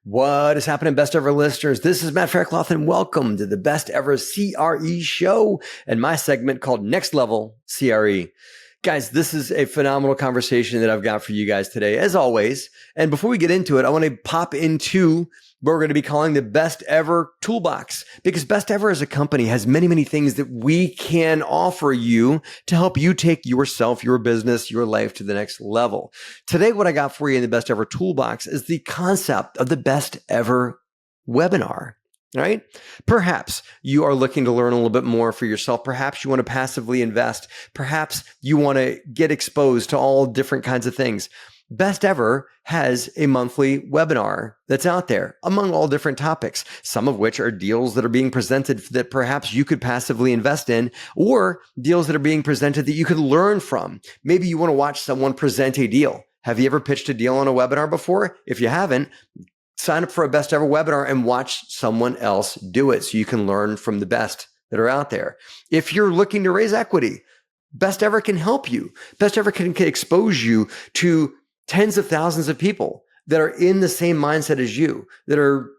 What is happening, best ever listeners? This is Matt Faircloth, and welcome to the best ever CRE show and my segment called Next Level CRE. Guys, this is a phenomenal conversation that I've got for you guys today, as always. And before we get into it, I want to pop into what we're going to be calling the best ever toolbox, because best ever as a company has many, many things that we can offer you to help you take yourself, your business, your life to the next level. Today, what I got for you in the best ever toolbox is the concept of the best ever webinar. Right? Perhaps you are looking to learn a little bit more for yourself. Perhaps you want to passively invest. Perhaps you want to get exposed to all different kinds of things. Best Ever has a monthly webinar that's out there among all different topics, some of which are deals that are being presented that perhaps you could passively invest in, or deals that are being presented that you could learn from. Maybe you want to watch someone present a deal. Have you ever pitched a deal on a webinar before? If you haven't, sign up for a best ever webinar and watch someone else do it so you can learn from the best that are out there. If you're looking to raise equity, Best Ever can help you. Best Ever can expose you to tens of thousands of people that are in the same mindset as you, that are,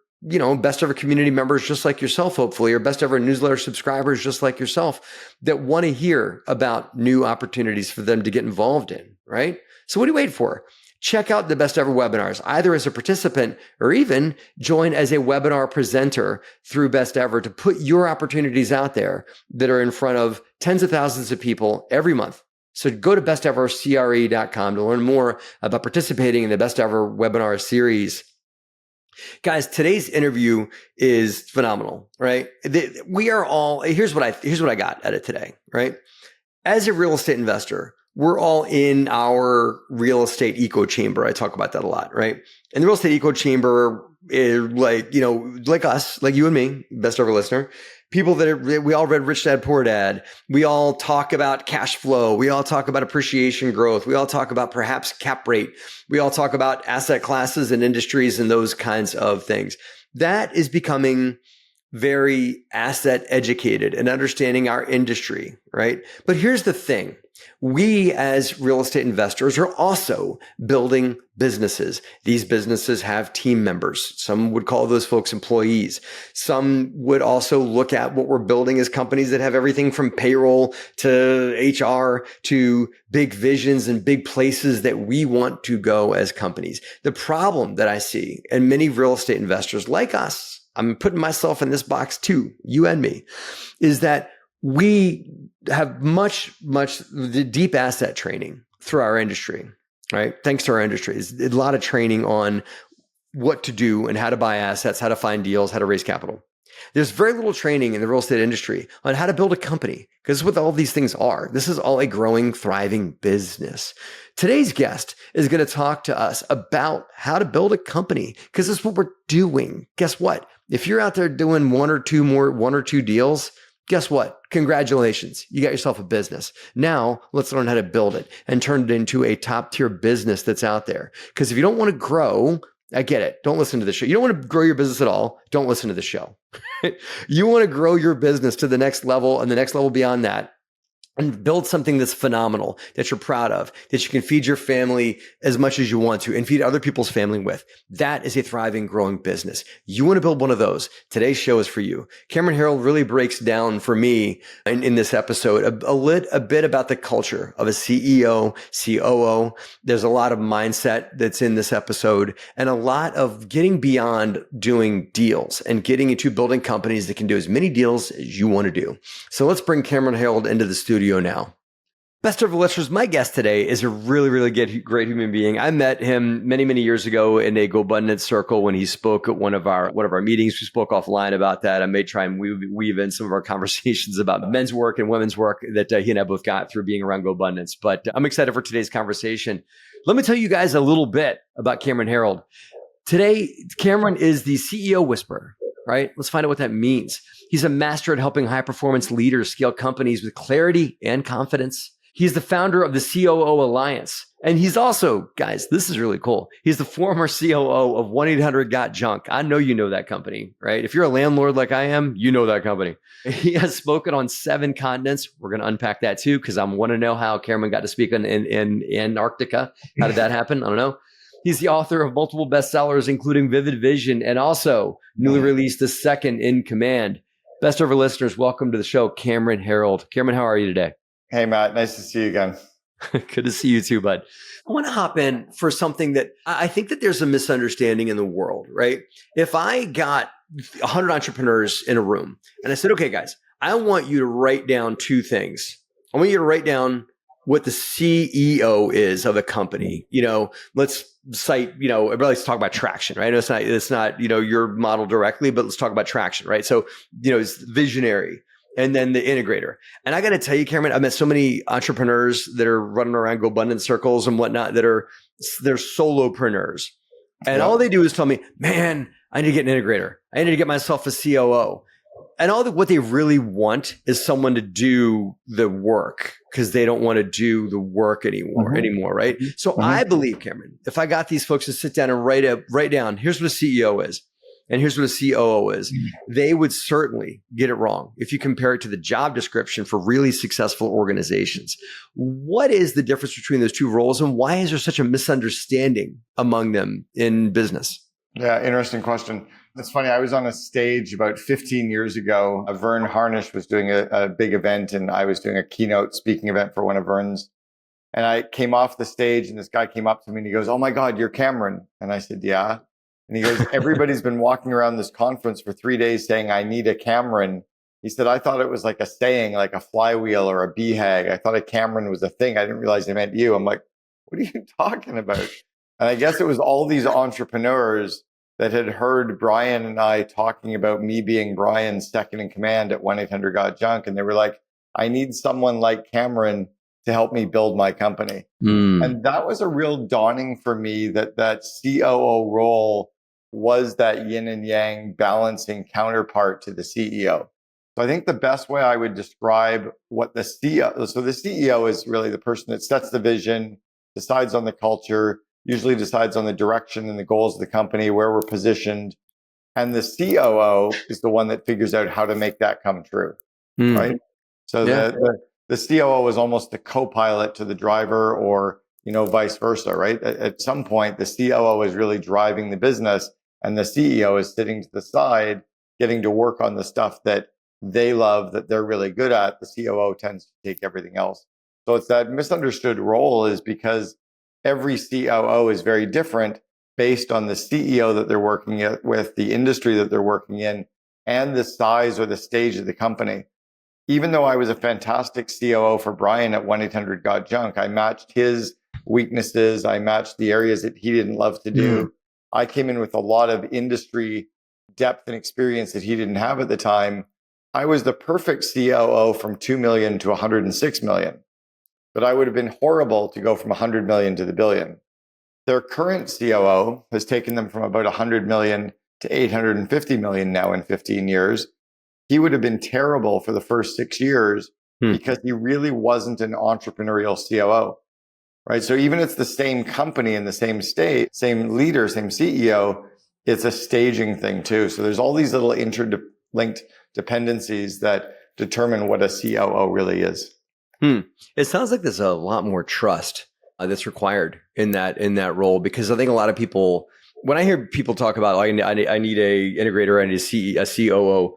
Best Ever community members just like yourself, hopefully, or Best Ever newsletter subscribers just like yourself that want to hear about new opportunities for them to get involved in, right? So what are you waiting for? Check out the Best Ever webinars, either as a participant or even join as a webinar presenter through Best Ever to put your opportunities out there that are in front of tens of thousands of people every month. So go to bestevercre.com to learn more about participating in the Best Ever webinar series. Guys, today's interview is phenomenal, right? Here's what I got at it today, right? As a real estate investor, we're all in our real estate echo chamber. I talk about that a lot, right? And the real estate echo chamber is like us, like you and me, best ever listener, people we all read Rich Dad, Poor Dad. We all talk about cash flow. We all talk about appreciation growth. We all talk about perhaps cap rate. We all talk about asset classes and industries and those kinds of things. That is becoming very asset educated and understanding our industry, right? But here's the thing. We as real estate investors are also building businesses. These businesses have team members. Some would call those folks employees. Some would also look at what we're building as companies that have everything from payroll to HR to big visions and big places that we want to go as companies. The problem that I see, and many real estate investors like us, I'm putting myself in this box too, you and me, is that we have much deep asset training through our industry, right? Thanks to our industry. There's a lot of training on what to do and how to buy assets, how to find deals, how to raise capital. There's very little training in the real estate industry on how to build a company, because that's what all these things are. This is all a growing, thriving business. Today's guest is going to talk to us about how to build a company, because that's what we're doing. Guess what? If you're out there doing one or two deals, guess what? Congratulations. You got yourself a business. Now let's learn how to build it and turn it into a top tier business that's out there. Because if you don't want to grow, I get it. Don't listen to the show. You don't want to grow your business at all. Don't listen to the show. You want to grow your business to the next level and the next level beyond that, and build something that's phenomenal, that you're proud of, that you can feed your family as much as you want to and feed other people's family with. That is a thriving, growing business. You want to build one of those. Today's show is for you. Cameron Herold really breaks down for me in this episode a bit about the culture of a CEO, COO. There's a lot of mindset that's in this episode, and a lot of getting beyond doing deals and getting into building companies that can do as many deals as you want to do. So let's bring Cameron Herold into the studio now. Best ever listeners, my guest today is a really great human being. I met him many years ago in a GoBundance circle when he spoke at one of our meetings. We spoke offline about that. I may try and weave in some of our conversations about men's work and women's work that he and I both got through being around GoBundance. But I'm excited for today's conversation. Let me tell you guys a little bit about Cameron Herold. Today, Cameron is the CEO Whisperer, right? Let's find out what that means. He's a master at helping high-performance leaders scale companies with clarity and confidence. He's the founder of the COO Alliance. And he's also, guys, this is really cool. He's the former COO of 1-800-GOT-JUNK. I know you know that company, right? If you're a landlord like I am, you know that company. He has spoken on 7 continents. We're going to unpack that too, because I want to know how Cameron got to speak in Antarctica. How did that happen? I don't know. He's the author of multiple bestsellers, including Vivid Vision, and also newly released The Second in Command. Best ever listeners, welcome to the show, Cameron Herold. Cameron, how are you today? Hey, Matt. Nice to see you again. Good to see you too, bud. I want to hop in for something that I think that there's a misunderstanding in the world, right? If I got 100 entrepreneurs in a room and I said, okay, guys, I want you to write down two things. I want you to write down what the CEO is of a company. Let's cite, let's talk about traction, right? It's not, your model directly, but let's talk about traction, right? So, it's visionary. And then the integrator. And I got to tell you, Cameron, I met so many entrepreneurs that are running around GoBundance circles and whatnot they're solopreneurs. And all they do is tell me, man, I need to get an integrator. I need to get myself a COO. And what they really want is someone to do the work because they don't want to do the work anymore, right? So I believe, Cameron, if I got these folks to sit down and write down, here's what a CEO is. And here's what a COO is. They would certainly get it wrong if you compare it to the job description for really successful organizations. What is the difference between those two roles and why is there such a misunderstanding among them in business? Yeah, interesting question. It's funny. I was on a stage about 15 years ago. Vern Harnish was doing a big event and I was doing a keynote speaking event for one of Vern's. And I came off the stage and this guy came up to me and he goes, "Oh my God, you're Cameron." And I said, "Yeah." And he goes, "Everybody's been walking around this conference for 3 days saying, 'I need a Cameron.'" He said, "I thought it was like a saying, like a flywheel or a BHAG. I thought a Cameron was a thing. I didn't realize they meant you." I'm like, "What are you talking about?" And I guess it was all these entrepreneurs that had heard Brian and I talking about me being Brian's second in command at 1-800-GOT-JUNK. And they were like, "I need someone like Cameron to help me build my company." And that was a real dawning for me that COO role was that yin and yang balancing counterpart to the CEO. So I think the best way I would describe what the CEO, so the CEO is really the person that sets the vision, decides on the culture, usually decides on the direction and the goals of the company, where we're positioned. And the COO is the one that figures out how to make that come true, right? So the COO is almost the co-pilot to the driver or, vice versa, right? At some point, the COO is really driving the business and the CEO is sitting to the side, getting to work on the stuff that they love, that they're really good at. The COO tends to take everything else. So it's that misunderstood role is because every COO is very different based on the CEO that they're working with, the industry that they're working in, and the size or the stage of the company. Even though I was a fantastic COO for Brian at 1-800-GOT-JUNK, I matched his weaknesses. I matched the areas that he didn't love to do. I came in with a lot of industry depth and experience that he didn't have at the time. I was the perfect COO from 2 million to 106 million, but I would have been horrible to go from 100 million to the billion. Their current COO has taken them from about 100 million to 850 million now in 15 years. He would have been terrible for the first 6 years because he really wasn't an entrepreneurial COO, right? So even if it's the same company in the same state, same leader, same CEO, it's a staging thing too. So there's all these little interlinked dependencies that determine what a COO really is. It sounds like there's a lot more trust that's required in that role, because I think a lot of people, when I hear people talk about, I need a integrator, I need a COO,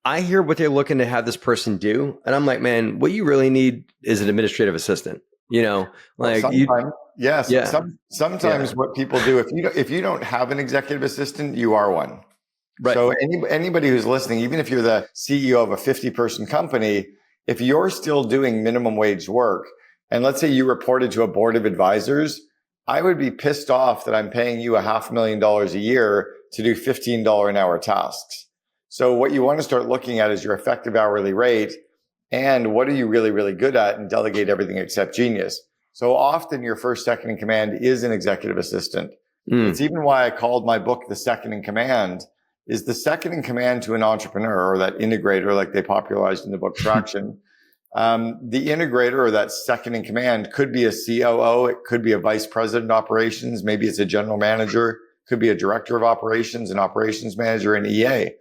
I hear what they're looking to have this person do, and I'm like, man, what you really need is an administrative assistant. Sometimes what people do, if you don't have an executive assistant, you are one. Right. So anybody who's listening, even if you're the CEO of a 50-person company, if you're still doing minimum wage work, and let's say you reported to a board of advisors, I would be pissed off that I'm paying you $500,000 a year to do $15 an hour tasks. So what you want to start looking at is your effective hourly rate and what are you really, really good at, and delegate everything except genius. So often your first second in command is an executive assistant. It's even why I called my book The Second in Command. Is the second in command to an entrepreneur or that integrator, like they popularized in the book Traction. The integrator or that second in command could be a COO. It could be a vice president of operations. Maybe it's a general manager, could be a director of operations, an operations manager, an EA.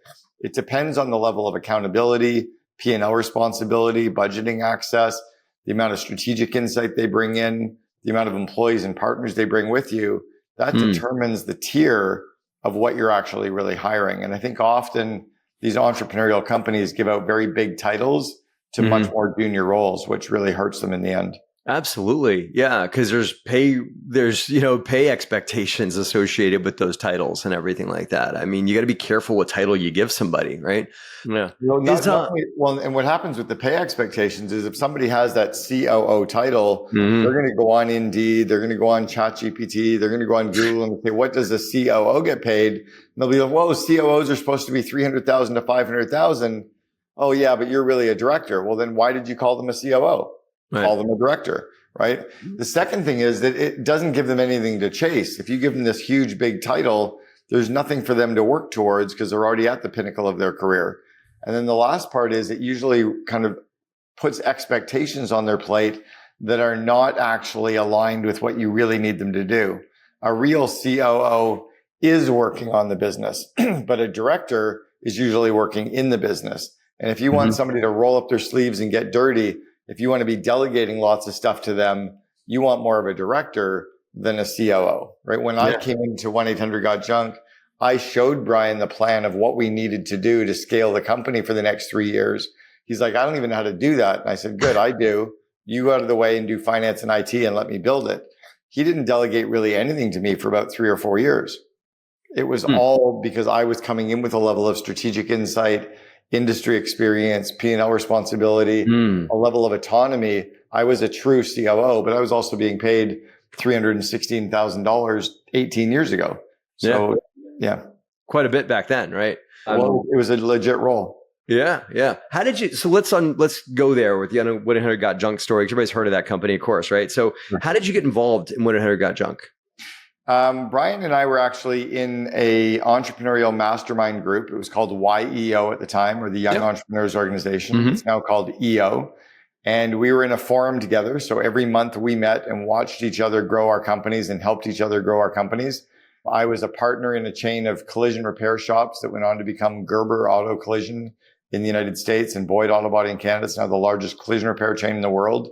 It depends on the level of accountability, P&L responsibility, budgeting access, the amount of strategic insight they bring in, the amount of employees and partners they bring with you. that determines the tier of what you're actually really hiring. And I think often these entrepreneurial companies give out very big titles to much more junior roles, which really hurts them in the end. Absolutely. Yeah. Cause there's pay expectations associated with those titles and everything like that. I mean, you got to be careful what title you give somebody, right? Yeah. And what happens with the pay expectations is if somebody has that COO title, they're going to go on Indeed, they're going to go on ChatGPT, they're going to go on Google and say, what does a COO get paid? And they'll be like, whoa, COOs are supposed to be 300,000 to 500,000. Oh yeah, but you're really a director. Well, then why did you call them a COO? Right. Call them a director, right? The second thing is that it doesn't give them anything to chase. If you give them this huge, big title, there's nothing for them to work towards because they're already at the pinnacle of their career. And then the last part is it usually kind of puts expectations on their plate that are not actually aligned with what you really need them to do. A real COO is working on the business, but a director is usually working in the business. And if you want somebody to roll up their sleeves and get dirty, if you want to be delegating lots of stuff to them, you want more of a director than a COO, right? When I came into 1-800-GOT-JUNK, I showed Brian the plan of what we needed to do to scale the company for the next 3 years. He's like, I don't even know how to do that. And I said, good, I do. You go out of the way and do finance and IT and let me build it. He didn't delegate really anything to me for about 3 or 4 years. It was all because I was coming in with a level of strategic insight, industry experience, P&L responsibility, a level of autonomy. I was a true COO, but I was also being paid $316,000 18 years ago. So yeah. Quite a bit back then, right? Well, it was a legit role. Yeah. Yeah. How did you, so let's go there with the 1-800-GOT-JUNK story. Everybody's heard of that company, of course, right? So how did you get involved in 1-800-GOT-JUNK? Brian and I were actually in a entrepreneurial mastermind group. It was called YEO at the time, or the Young Entrepreneurs Organization. It's now called EO. And we were in a forum together. So every month we met and watched each other grow our companies and helped each other grow our companies. I was a partner in a chain of collision repair shops that went on to become Gerber Auto Collision in the United States and Boyd Auto Body in Canada. It's now the largest collision repair chain in the world.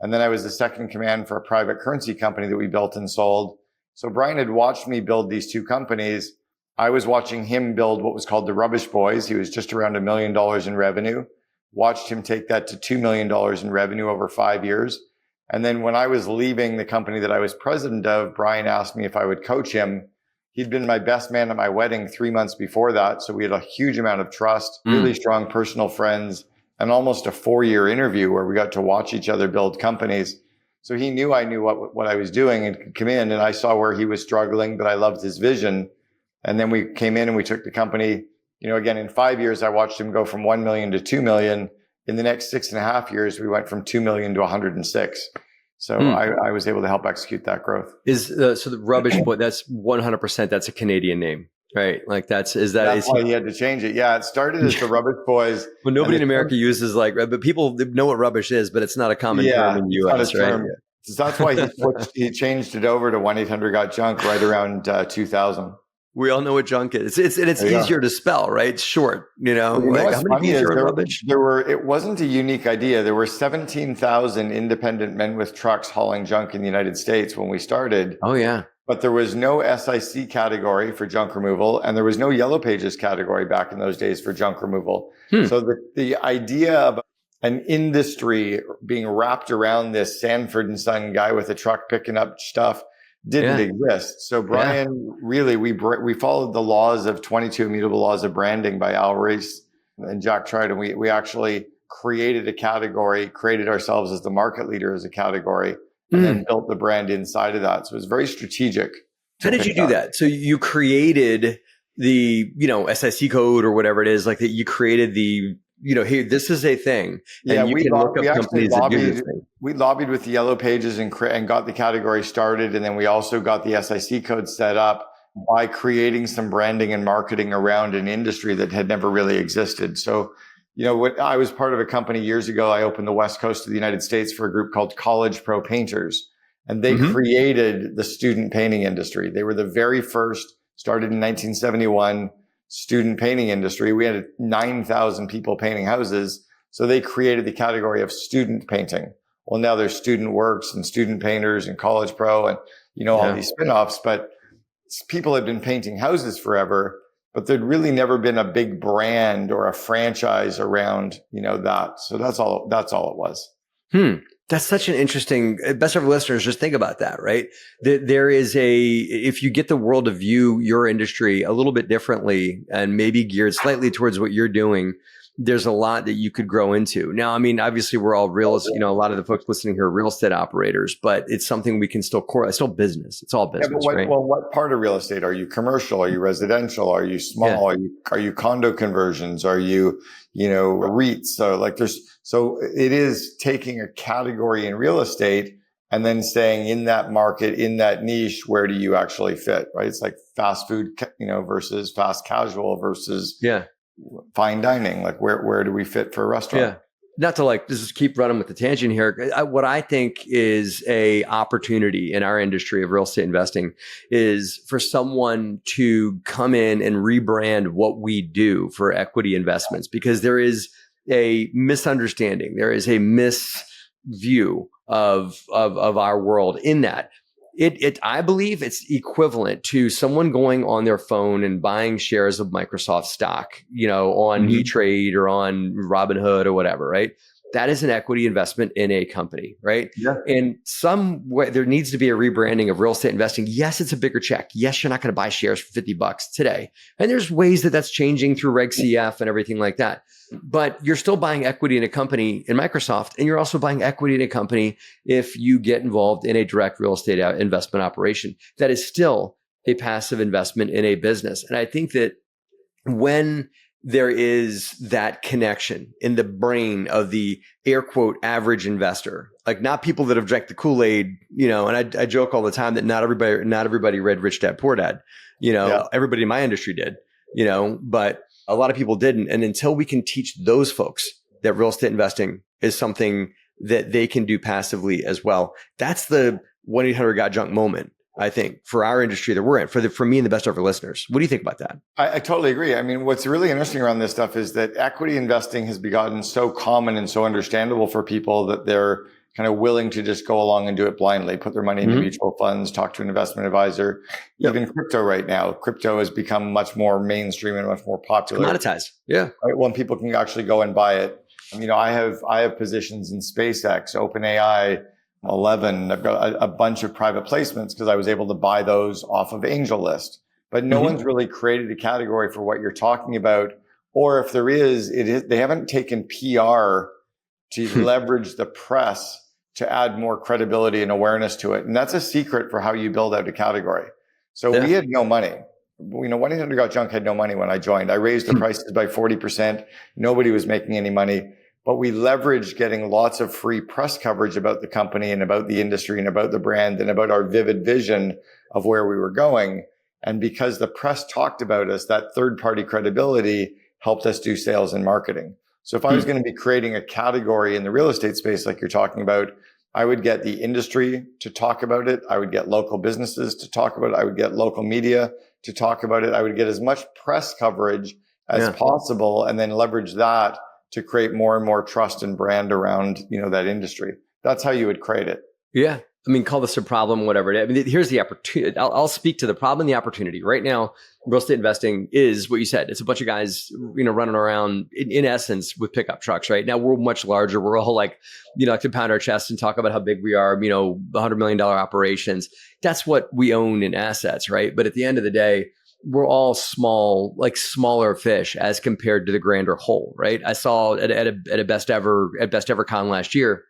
And then I was the second in command for a private currency company that we built and sold. So Brian had watched me build these two companies. I was watching him build what was called the Rubbish Boys. He was just around $1 million in revenue. Watched him take that to $2 million in revenue over 5 years. And then when I was leaving the company that I was president of, Brian asked me if I would coach him. He'd been my best man at my wedding 3 months before that. So we had a huge amount of trust, really strong personal friends, and almost a 4-year interview where we got to watch each other build companies. So he knew I knew what I was doing and could come in, and I saw where he was struggling, but I loved his vision. And then we came in and we took the company, again, in 5 years, I watched him go from 1 million to 2 million. In the next 6.5 years, we went from 2 million to 106. So I was able to help execute that growth. So the Rubbish Boy, that's 100%, that's a Canadian name, right? Like that's why he had to change it. Yeah. It started as the Rubbish Boys. Well, nobody in America uses but people know what rubbish is, but it's not a common term in the US, right? Yeah. So that's why he changed it over to 1-800-GOT-JUNK right around 2000. We all know what junk is. It's easier to spell, right? It's short, how many pieces are rubbish? It wasn't a unique idea. There were 17,000 independent men with trucks hauling junk in the United States when we started. Oh yeah. But there was no SIC category for junk removal, and there was no Yellow Pages category back in those days for junk removal. So the idea of an industry being wrapped around this Sanford and Son guy with a truck picking up stuff didn't exist. So Brian, really, we followed the laws of 22 immutable laws of branding by Al Reese and Jack Triton. We actually created a category, created ourselves as the market leader as a category, and then built the brand inside of that. So it was very strategic. How did you do that? So you created the, SIC code or whatever it is, like that you created the, hey, this is a thing. And we lobbied with the Yellow Pages and got the category started. And then we also got the SIC code set up by creating some branding and marketing around an industry that had never really existed. So, I was part of a company years ago. I opened the West Coast of the United States for a group called College Pro Painters. And they created the student painting industry. They were the very first, started in 1971, student painting industry. We had 9,000 people painting houses. So they created the category of student painting. Well, now there's Student Works and Student Painters and College Pro and, all these spinoffs. But people had been painting houses forever, but there'd really never been a big brand or a franchise around, that. So that's all it was. That's such an interesting, best ever listeners, just think about that, right? There is if you get the world to view your industry a little bit differently and maybe geared slightly towards what you're doing, there's a lot that you could grow into. Now, I mean, obviously we're all real, a lot of the folks listening here are real estate operators, but it's something we can still it's still business. It's all business, right? Well, what part of real estate? Are you commercial? Are you residential? Are you small? Yeah. Are you condo conversions? Are you, REITs? So it is taking a category in real estate and then saying in that market, in that niche, where do you actually fit, right? It's like fast food, versus fast casual versus fine dining. Like where do we fit for a restaurant? Yeah. Not to just keep running with the tangent here. What I think is a opportunity in our industry of real estate investing is for someone to come in and rebrand what we do for equity investments, because there is a misunderstanding. There is a misview of our world in that. I believe it's equivalent to someone going on their phone and buying shares of Microsoft stock, on E-Trade or on Robinhood or whatever, right? That is an equity investment in a company, right? Yeah. And some way there needs to be a rebranding of real estate investing. Yes, it's a bigger check. Yes, you're not going to buy shares for $50 today. And there's ways that that's changing through Reg CF and everything like that. But you're still buying equity in a company in Microsoft, and you're also buying equity in a company if you get involved in a direct real estate investment operation. That is still a passive investment in a business. And I think that when there is that connection in the brain of the air quote average investor, like not people that have drank the Kool-Aid, and I joke all the time that not everybody read Rich Dad Poor Dad, everybody in my industry did, but a lot of people didn't. And until we can teach those folks that real estate investing is something that they can do passively as well, that's the 1-800-GOT-JUNK moment, I think, for our industry that we're in, for me and the best ever listeners. What do you think about that? I totally agree. I mean, what's really interesting around this stuff is that equity investing has gotten so common and so understandable for people that they're kind of willing to just go along and do it blindly, put their money into mutual funds, talk to an investment advisor. Yep. Even crypto right now, crypto has become much more mainstream and much more popular. It's commoditized. Yeah. Right? When people can actually go and buy it. I have positions in SpaceX, OpenAI, 11. I've got a bunch of private placements because I was able to buy those off of AngelList. But no one's really created a category for what you're talking about. Or if there is, they haven't taken PR to leverage the press to add more credibility and awareness to it. And that's a secret for how you build out a category. So we had no money. 1-800-GOT-JUNK had no money when I joined. I raised the prices by 40%. Nobody was making any money. But we leveraged getting lots of free press coverage about the company and about the industry and about the brand and about our vivid vision of where we were going. And because the press talked about us, that third-party credibility helped us do sales and marketing. So if I was going to be creating a category in the real estate space like you're talking about, I would get the industry to talk about it. I would get local businesses to talk about it. I would get local media to talk about it. I would get as much press coverage as possible and then leverage that to create more and more trust and brand around, that industry. That's how you would create it. Yeah. I mean, call this a problem, whatever it is. I mean, here's the opportunity. I'll speak to the problem and the opportunity. Right now, real estate investing is what you said. It's a bunch of guys, running around in essence with pickup trucks, right? Now we're much larger. We're all like to pound our chests and talk about how big we are, $100 million operations. That's what we own in assets, right? But at the end of the day, we're all small, like smaller fish as compared to the grander whole, right? I saw at a best ever con last year,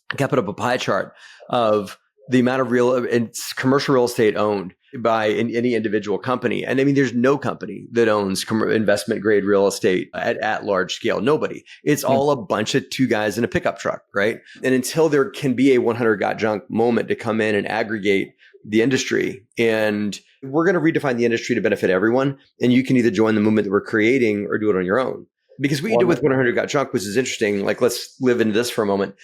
I put up a pie chart of the amount of real and commercial real estate owned by any individual company. And I mean, there's no company that owns investment grade real estate at large scale. Nobody. It's all a bunch of two guys in a pickup truck, right? And until there can be a 100-GOT-JUNK moment to come in and aggregate the industry, and we're going to redefine the industry to benefit everyone. And you can either join the movement that we're creating or do it on your own. Because what you did with 100-GOT-JUNK, which is interesting, like let's live into this for a moment.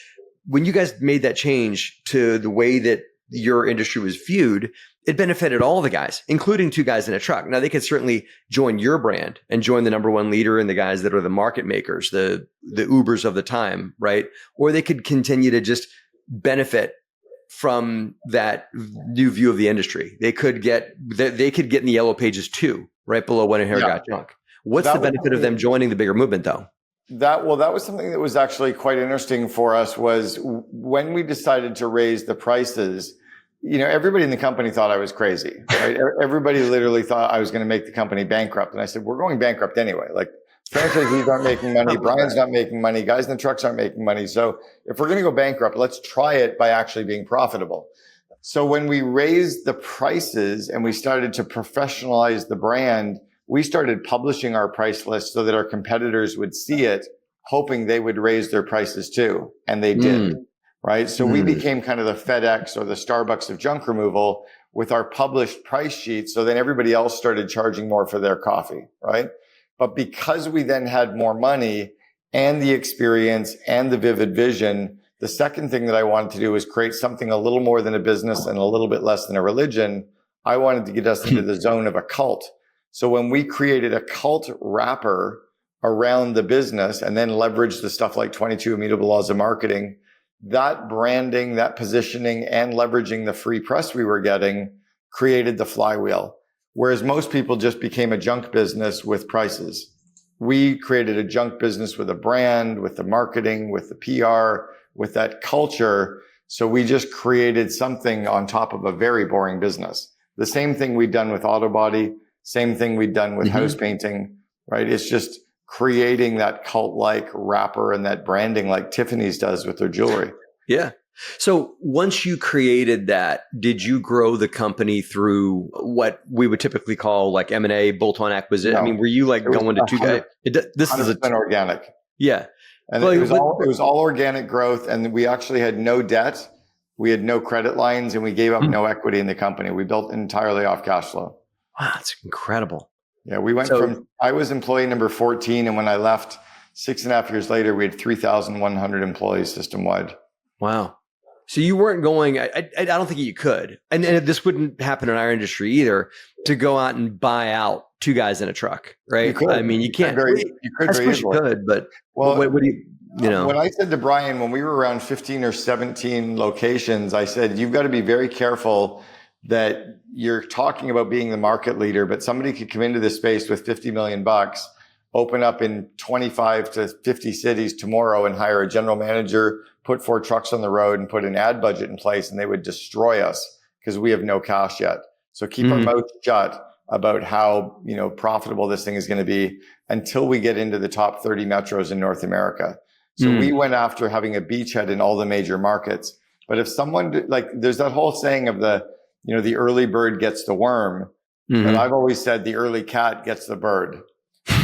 When you guys made that change to the way that your industry was viewed, it benefited all the guys, including two guys in a truck. Now they could certainly join your brand and join the number one leader and the guys that are the market makers, the Ubers of the time, right? Or they could continue to just benefit from that new view of the industry. They could get in the yellow pages too, right below When Hair Got Junk. What's the benefit of them joining the bigger movement though? That was something that was actually quite interesting for us, was when we decided to raise the prices. Everybody in the company thought I was crazy, right? Everybody literally thought I was going to make the company bankrupt. And I said, we're going bankrupt anyway. Like, franchisees aren't making money. Brian's not making money. Guys in the trucks aren't making money. So if we're going to go bankrupt, let's try it by actually being profitable. So when we raised the prices and we started to professionalize the brand, we started publishing our price list so that our competitors would see it, hoping they would raise their prices too. And they did, right? So we became kind of the FedEx or the Starbucks of junk removal with our published price sheet. So then everybody else started charging more for their coffee, right? But because we then had more money and the experience and the vivid vision, the second thing that I wanted to do was create something a little more than a business and a little bit less than a religion. I wanted to get us into the zone of a cult. So when we created a cult wrapper around the business and then leveraged the stuff like 22 Immutable Laws of Marketing, that branding, that positioning, and leveraging the free press we were getting created the flywheel. Whereas most people just became a junk business with prices. We created a junk business with a brand, with the marketing, with the PR, with that culture. So we just created something on top of a very boring business. The same thing we'd done with auto body, same thing we'd done with house painting, right? It's just creating that cult-like wrapper and that branding like Tiffany's does with their jewelry. Yeah. So once you created that, did you grow the company through what we would typically call like M&A, bolt-on acquisition? No, I mean, were you like going to two guys? This is organic. Yeah. And it was all organic growth. And we actually had no debt. We had no credit lines and we gave up no equity in the company. We built entirely off cash flow. Wow, that's incredible. Yeah, we went I was employee number 14. And when I left 6.5 years later, we had 3,100 employees system-wide. Wow. So you weren't going, I don't think you could. And this wouldn't happen in our industry either, to go out and buy out two guys in a truck, right? You could. I mean, you can't. You could very easily. You could, but what do you know? When I said to Brian, when we were around 15 or 17 locations, I said, you've got to be very careful that you're talking about being the market leader, but somebody could come into this space with $50 million, open up in 25 to 50 cities tomorrow and hire a general manager, put 4 trucks on the road and put an ad budget in place, and they would destroy us because we have no cash yet. So keep our mouth shut about how, profitable this thing is going to be until we get into the top 30 metros in North America. So we went after having a beachhead in all the major markets. But if someone, like, there's that whole saying of the early bird gets the worm. But I've always said the early cat gets the bird.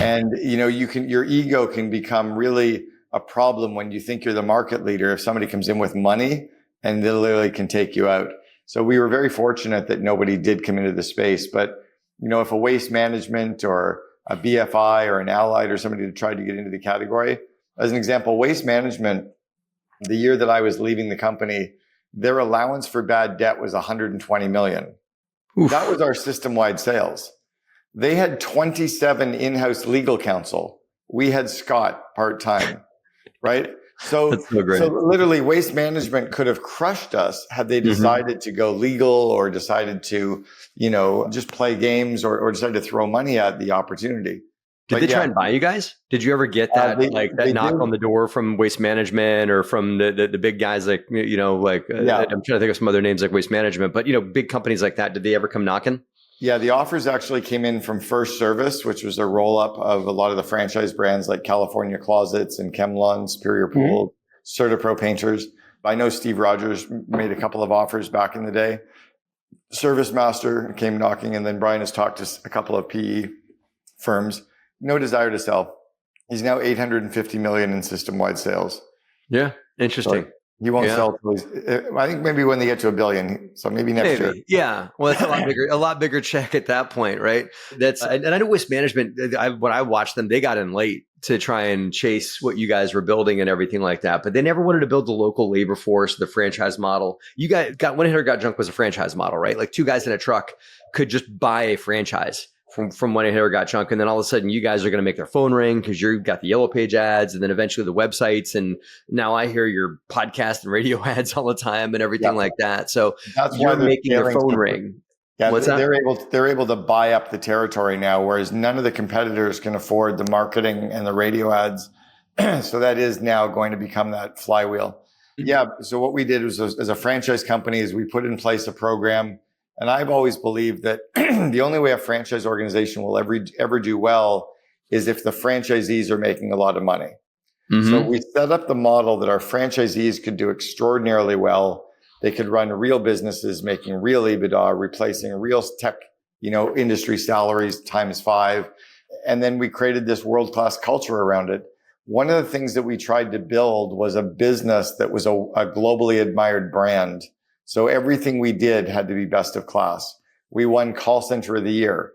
And, your ego can become really a problem when you think you're the market leader. If somebody comes in with money and they literally can take you out. So we were very fortunate that nobody did come into the space. But, if a Waste Management or a BFI or an Allied or somebody tried to get into the category, as an example, Waste Management, the year that I was leaving the company, their allowance for bad debt was 120 million. Oof. That was our system-wide sales. They had 27 in-house legal counsel. We had Scott part-time, right? So literally Waste Management could have crushed us had they decided to go legal or decided to, just play games or decided to throw money at the opportunity. Did they try and buy you guys? Did you ever get that that knock on the door from Waste Management or from the big guys like, I'm trying to think of some other names like Waste Management, but big companies like that, did they ever come knocking? Yeah, the offers actually came in from First Service, which was a roll-up of a lot of the franchise brands like California Closets and Chemlon, Superior Pool, CertaPro Painters. I know Steve Rogers made a couple of offers back in the day. Service Master came knocking, and then Brian has talked to a couple of PE firms. No desire to sell. He's now 850 million in system-wide sales. Yeah, interesting. So he won't sell till I think maybe when they get to $1 billion. So maybe next year. Yeah. Well, it's a lot bigger check at that point, right? And I know Waste Management, when I watched them, they got in late to try and chase what you guys were building and everything like that. But they never wanted to build the local labor force, the franchise model. You guys When Hair Got Junk was a franchise model, right? Like 2 guys in a truck could just buy a franchise from when I hear got junk, and then all of a sudden you guys are going to make their phone ring because you've got the yellow page ads, and then eventually the websites, and now I hear your podcast and radio ads all the time and everything like that. So that's you're why they're making their phone so ring. Yeah, What's that? they're able to buy up the territory now, whereas none of the competitors can afford the marketing and the radio ads. So that is now going to become that flywheel. Yeah. So what we did was, as a franchise company, is we put in place a program. And I've always believed that the only way a franchise organization will ever do well is if the franchisees are making a lot of money. Mm-hmm. So we set up the model that our franchisees could do extraordinarily well. They could run real businesses, making real EBITDA, replacing real tech, industry salaries times 5. And then we created this world-class culture around it. One of the things that we tried to build was a business that was a globally admired brand. So everything we did had to be best of class. We won Call Center of the Year.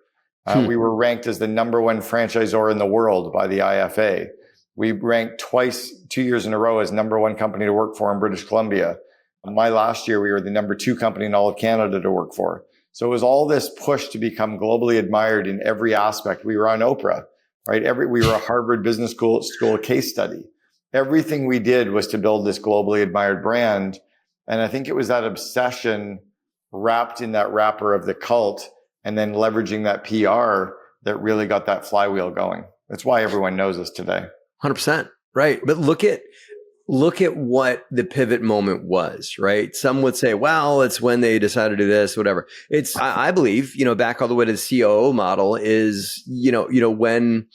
We were ranked as the #1 franchisor in the world by the IFA. We ranked twice, 2 years in a row, as #1 company to work for in British Columbia. My last year, we were the #2 company in all of Canada to work for. So it was all this push to become globally admired in every aspect. We were on Oprah, right? We were a Harvard Business School case study. Everything we did was to build this globally admired brand. And I think it was that obsession wrapped in that wrapper of the cult and then leveraging that PR that really got that flywheel going. That's why everyone knows us today. 100%. Right. But look at what the pivot moment was, right? Some would say, well, it's when they decided to do this, whatever. It's, I believe, back all the way to the COO model is, when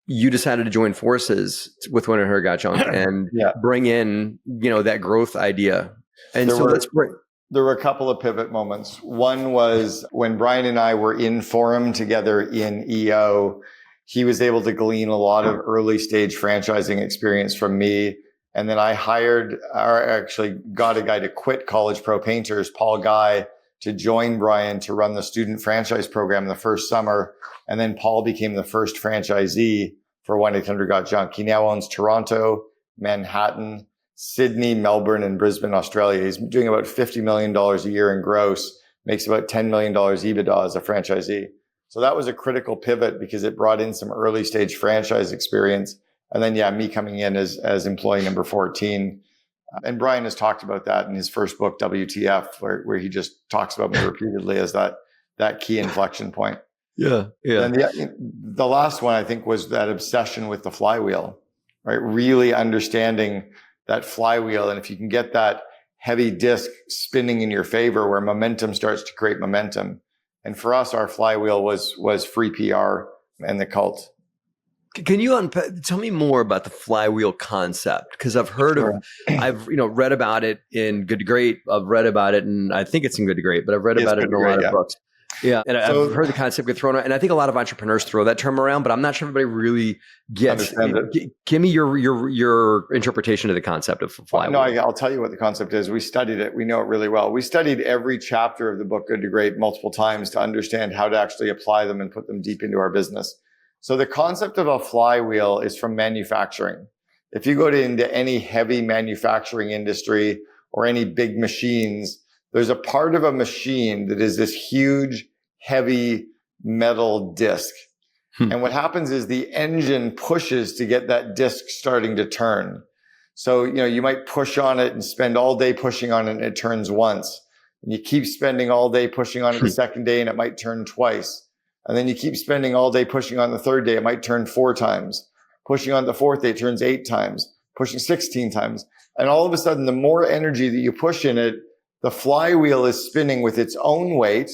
you decided to join forces with When I Heard Got Junk and bring in, that growth idea. And there were a couple of pivot moments. One was when Brian and I were in Forum together in EO, he was able to glean a lot of early stage franchising experience from me. And then I actually got a guy to quit College Pro Painters, Paul Guy, to join Brian to run the student franchise program the first summer. And then Paul became the first franchisee for 1-800-GOT-JUNK. He now owns Toronto, Manhattan, Sydney, Melbourne, and Brisbane, Australia. He's doing about $50 million a year in gross, makes about $10 million EBITDA as a franchisee. So that was a critical pivot because it brought in some early stage franchise experience. And then, me coming in as employee number 14. And Brian has talked about that in his first book, WTF, where he just talks about me repeatedly as that key inflection point. Yeah. And the last one, I think, was that obsession with the flywheel, right? Really understanding that flywheel. And if you can get that heavy disc spinning in your favor where momentum starts to create momentum. And for us, our flywheel was free PR and the cult. Can you tell me more about the flywheel concept? Because I've heard I've read about it in Good to Great. I've read about it, and I think it's in Good to Great, but I've read about it in a lot of books. Yeah, and I've heard the concept get thrown out, and I think a lot of entrepreneurs throw that term around, but I'm not sure everybody really gets it. Give me your interpretation of the concept of flywheel. No, I'll tell you what the concept is. We studied it. We know it really well. We studied every chapter of the book Good to Great multiple times to understand how to actually apply them and put them deep into our business. So the concept of a flywheel is from manufacturing. If you go into any heavy manufacturing industry or any big machines, there's a part of a machine that is this huge, heavy metal disc. And what happens is the engine pushes to get that disc starting to turn. So, you might push on it and spend all day pushing on it and it turns once. And you keep spending all day pushing on it the second day and it might turn twice. And then you keep spending all day pushing on the third day, it might turn 4 times. Pushing on the fourth day, it turns 8 times. Pushing 16 times. And all of a sudden, the more energy that you push in it, the flywheel is spinning with its own weight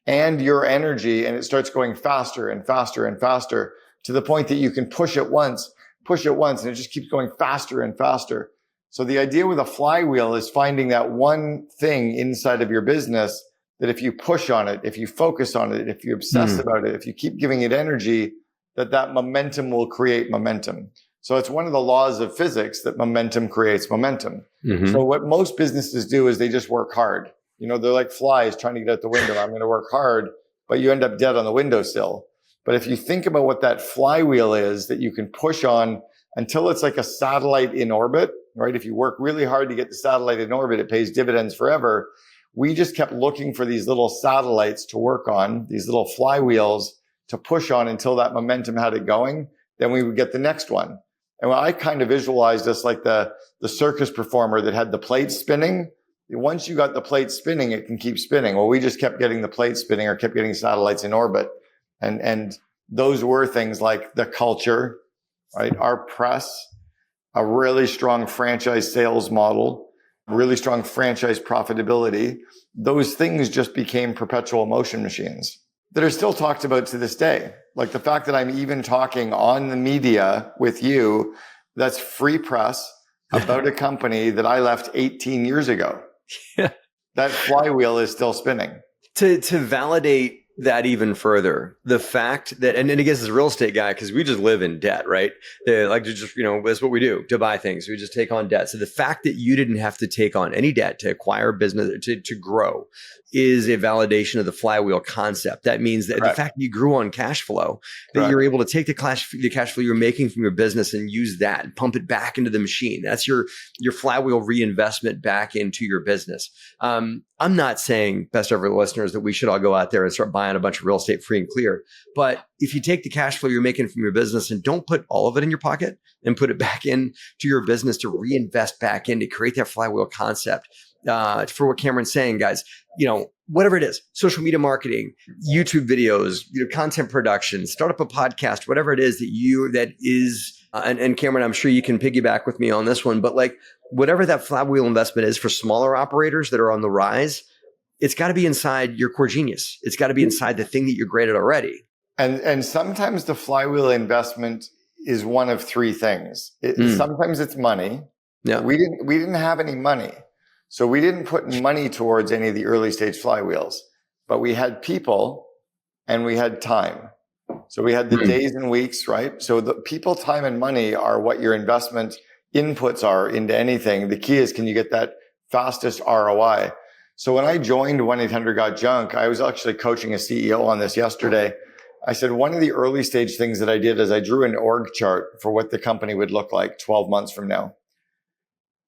and your energy, and it starts going faster and faster and faster to the point that you can push it once, and it just keeps going faster and faster. So the idea with a flywheel is finding that one thing inside of your business that if you push on it, if you focus on it, if you obsess about it, if you keep giving it energy, that momentum will create momentum. So it's one of the laws of physics that momentum creates momentum. Mm-hmm. So what most businesses do is they just work hard. They're like flies trying to get out the window. I'm going to work hard, but you end up dead on the windowsill. But if you think about what that flywheel is that you can push on until it's like a satellite in orbit, right? If you work really hard to get the satellite in orbit, it pays dividends forever. We just kept looking for these little satellites to work on, these little flywheels, to push on until that momentum had it going. Then we would get the next one. And I kind of visualized this like the circus performer that had the plate spinning. Once you got the plate spinning, it can keep spinning. Well, we just kept getting the plate spinning or kept getting satellites in orbit. And those were things like the culture, right? Our press, a really strong franchise sales model, really strong franchise profitability. Those things just became perpetual motion machines that are still talked about to this day. Like the fact that I'm even talking on the media with you, that's free press about a company that I left 18 years ago. Yeah. That flywheel is still spinning. To validate that even further, the fact that, and I guess as a real estate guy, because we just live in debt, right? Like to just, that's what we do to buy things. We just take on debt. So the fact that you didn't have to take on any debt to acquire business, to grow, is a validation of the flywheel concept. That means that the fact that you grew on cash flow, that you're able to take the cash flow you're making from your business and use that and pump it back into the machine. That's your flywheel reinvestment back into your business. I'm not saying, best ever listeners, that we should all go out there and start buying a bunch of real estate free and clear. But if you take the cash flow you're making from your business and don't put all of it in your pocket and put it back into your business to reinvest back in, to create that flywheel concept, for what Cameron's saying, guys, whatever it is, social media marketing, YouTube videos, content production, start up a podcast, whatever it is and Cameron, I'm sure you can piggyback with me on this one, but like whatever that flywheel investment is for smaller operators that are on the rise, it's got to be inside your core genius. It's got to be inside the thing that you're great at already. And sometimes the flywheel investment is one of three things. Sometimes it's money. Yeah. We didn't have any money. So we didn't put money towards any of the early stage flywheels, but we had people and we had time. So we had the days and weeks, right? So the people, time, and money are what your investment inputs are into anything. The key is, can you get that fastest ROI? So when I joined 1-800-GOT-JUNK, I was actually coaching a CEO on this yesterday. I said, one of the early stage things that I did is I drew an org chart for what the company would look like 12 months from now.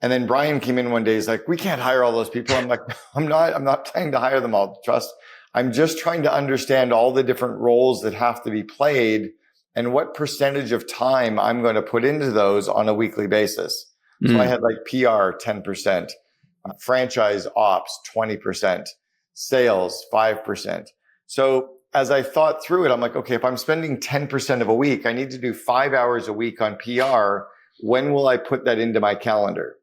And then Brian came in one day. He's like, we can't hire all those people. I'm like, I'm not trying to hire them all. Trust. I'm just trying to understand all the different roles that have to be played and what percentage of time I'm going to put into those on a weekly basis. So I had like PR 10%, franchise ops 20%, sales 5%. So as I thought through it, I'm like, okay, if I'm spending 10% of a week, I need to do 5 hours a week on PR. When will I put that into my calendar?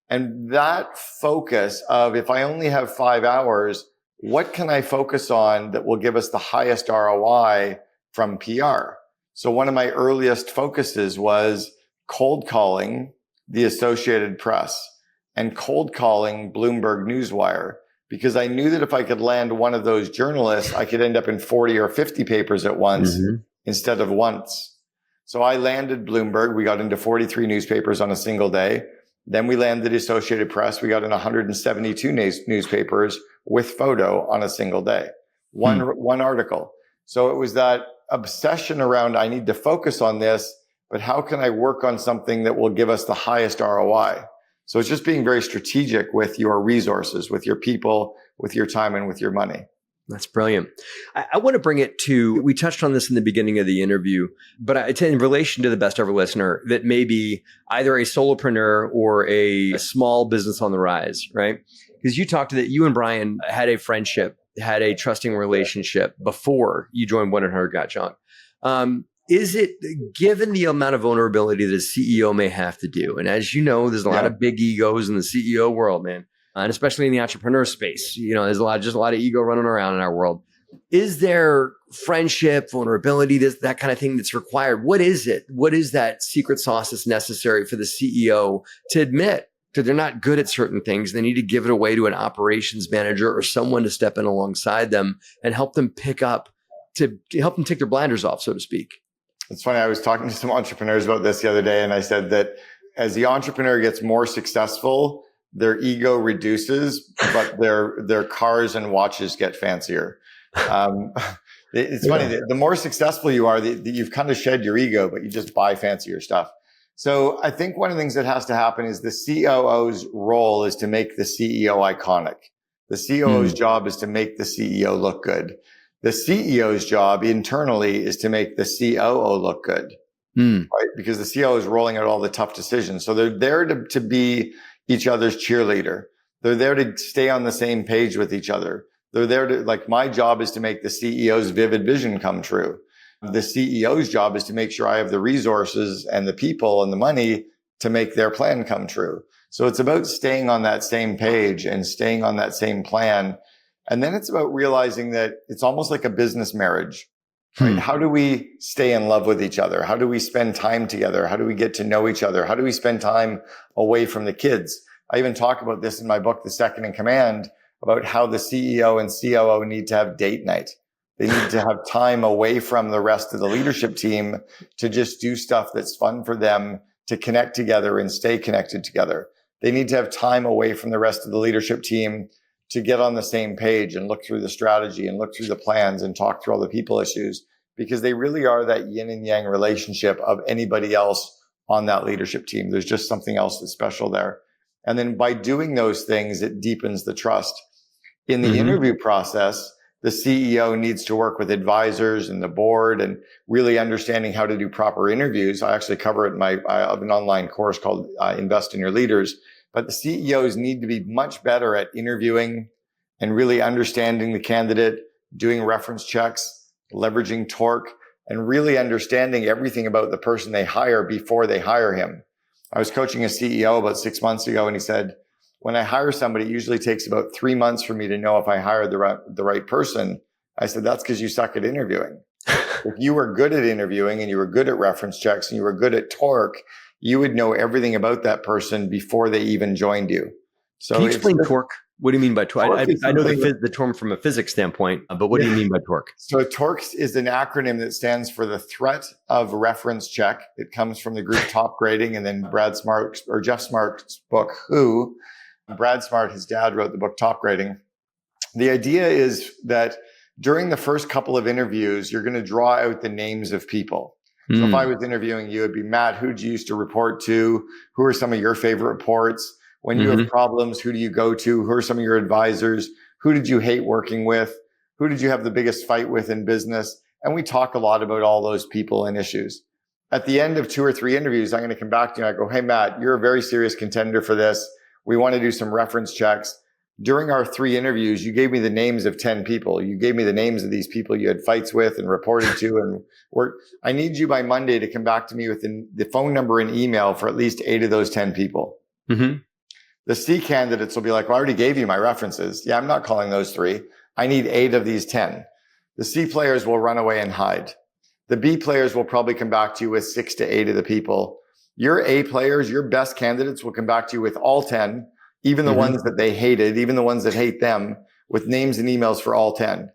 And that focus of, if I only have 5 hours, what can I focus on that will give us the highest ROI from PR? So one of my earliest focuses was cold calling the Associated Press and cold calling Bloomberg Newswire, because I knew that if I could land one of those journalists, I could end up in 40 or 50 papers at once instead of once. So I landed Bloomberg. We got into 43 newspapers on a single day. Then we landed the Associated Press. We got in 172 newspapers with photo on a single day. One article. So it was that obsession around, I need to focus on this, but how can I work on something that will give us the highest ROI? So it's just being very strategic with your resources, with your people, with your time, and with your money. That's brilliant. I want to bring it to, we touched on this in the beginning of the interview, but it's in relation to the best ever listener that may be either a solopreneur or a small business on the rise, right? Because you talked that you and Brian had a friendship, had a trusting relationship before you joined 1-800-GOT-JUNK. Is it, given the amount of vulnerability that a CEO may have to do, and as you know, there's a lot of big egos in the CEO world, man, and especially in the entrepreneur space, there's a lot of ego running around in our world. Is there friendship, vulnerability, that kind of thing that's required? What is it? What is that secret sauce that's necessary for the CEO to admit that they're not good at certain things? They need to give it away to an operations manager or someone to step in alongside them and help them pick up, to help them take their blinders off, so to speak. It's funny. I was talking to some entrepreneurs about this the other day, and I said that as the entrepreneur gets more successful, their ego reduces, but their cars and watches get fancier. It's funny. The more successful you are, you've kind of shed your ego, but you just buy fancier stuff. So I think one of the things that has to happen is the COO's role is to make the CEO iconic. The COO's job is to make the CEO look good. The CEO's job internally is to make the COO look good, right? Because the COO is rolling out all the tough decisions. So they're there to be each other's cheerleader. They're there to stay on the same page with each other. They're there to, like, my job is to make the CEO's vivid vision come true. The CEO's job is to make sure I have the resources and the people and the money to make their plan come true. So it's about staying on that same page and staying on that same plan. And then it's about realizing that it's almost like a business marriage, right? How do we stay in love with each other? How do we spend time together? How do we get to know each other? How do we spend time away from the kids? I even talk about this in my book, The Second in Command, about how the CEO and COO need to have date night. They need to have time away from the rest of the leadership team to just do stuff that's fun for them, to connect together and stay connected together. They need to have time away from the rest of the leadership team to get on the same page and look through the strategy and look through the plans and talk through all the people issues, because they really are that yin and yang relationship of anybody else on that leadership team. There's just something else that's special there. And then by doing those things, it deepens the trust. In the interview process, the CEO needs to work with advisors and the board and really understanding how to do proper interviews. I actually cover it in I have an online course called Invest in Your Leaders. But the CEOs need to be much better at interviewing and really understanding the candidate, doing reference checks, leveraging torque, and really understanding everything about the person they hire before they hire him. I was coaching a CEO about 6 months ago, and he said, when I hire somebody, it usually takes about 3 months for me to know if I hired the right person. I said, that's because you suck at interviewing. If you were good at interviewing and you were good at reference checks and you were good at torque, you would know everything about that person before they even joined you. So can you explain torque? What do you mean by torque? I know the term from a physics standpoint, but what do you mean by torque? So torque is an acronym that stands for the threat of reference check. It comes from the group Top Grading, and then Jeff Smart's book, Who. Brad Smart, his dad, wrote the book Top Grading. The idea is that during the first couple of interviews, you're going to draw out the names of people. So if I was interviewing you, it'd be, Matt, who'd you used to report to? Who are some of your favorite reports? When you have problems, who do you go to? Who are some of your advisors? Who did you hate working with? Who did you have the biggest fight with in business? And we talk a lot about all those people and issues. At the end of 2 or 3 interviews, I'm going to come back to you and I go, hey, Matt, you're a very serious contender for this. We want to do some reference checks. During our 3 interviews, you gave me the names of 10 people. You gave me the names of these people you had fights with and reported to. And I need you by Monday to come back to me with the phone number and email for at least 8 of those 10 people. The C candidates will be like, well, I already gave you my references. Yeah, I'm not calling those 3. I need 8 of these 10. The C players will run away and hide. The B players will probably come back to you with 6 to 8 of the people. Your A players, your best candidates will come back to you with all 10. Even the ones that they hated, even the ones that hate them, with names and emails for all 10.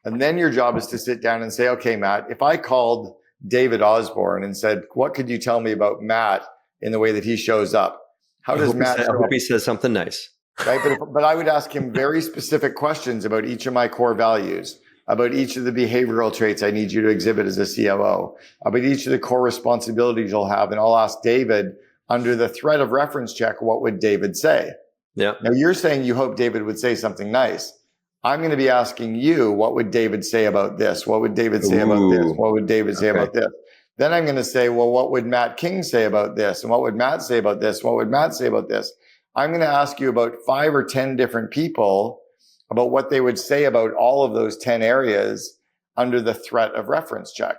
And then your job is to sit down and say, okay, Matt, if I called David Osborne and said, what could you tell me about Matt in the way that he shows up? How does Matt show up? I hope he says something nice. Right? But I would ask him very specific questions about each of my core values, about each of the behavioral traits I need you to exhibit as a COO, about each of the core responsibilities you'll have. And I'll ask David, under the threat of reference check, what would David say? Yeah. Now you're saying you hope David would say something nice. I'm going to be asking you, what would David say about this? What would David say about this? What would David say about this? Then I'm going to say, well, what would Matt King say about this? And what would Matt say about this? What would Matt say about this? I'm going to ask you about 5 or 10 different people about what they would say about all of those 10 areas under the threat of reference check.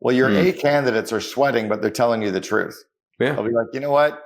Well, your A candidates are sweating, but they're telling you the truth. Yeah. They'll be like, you know what?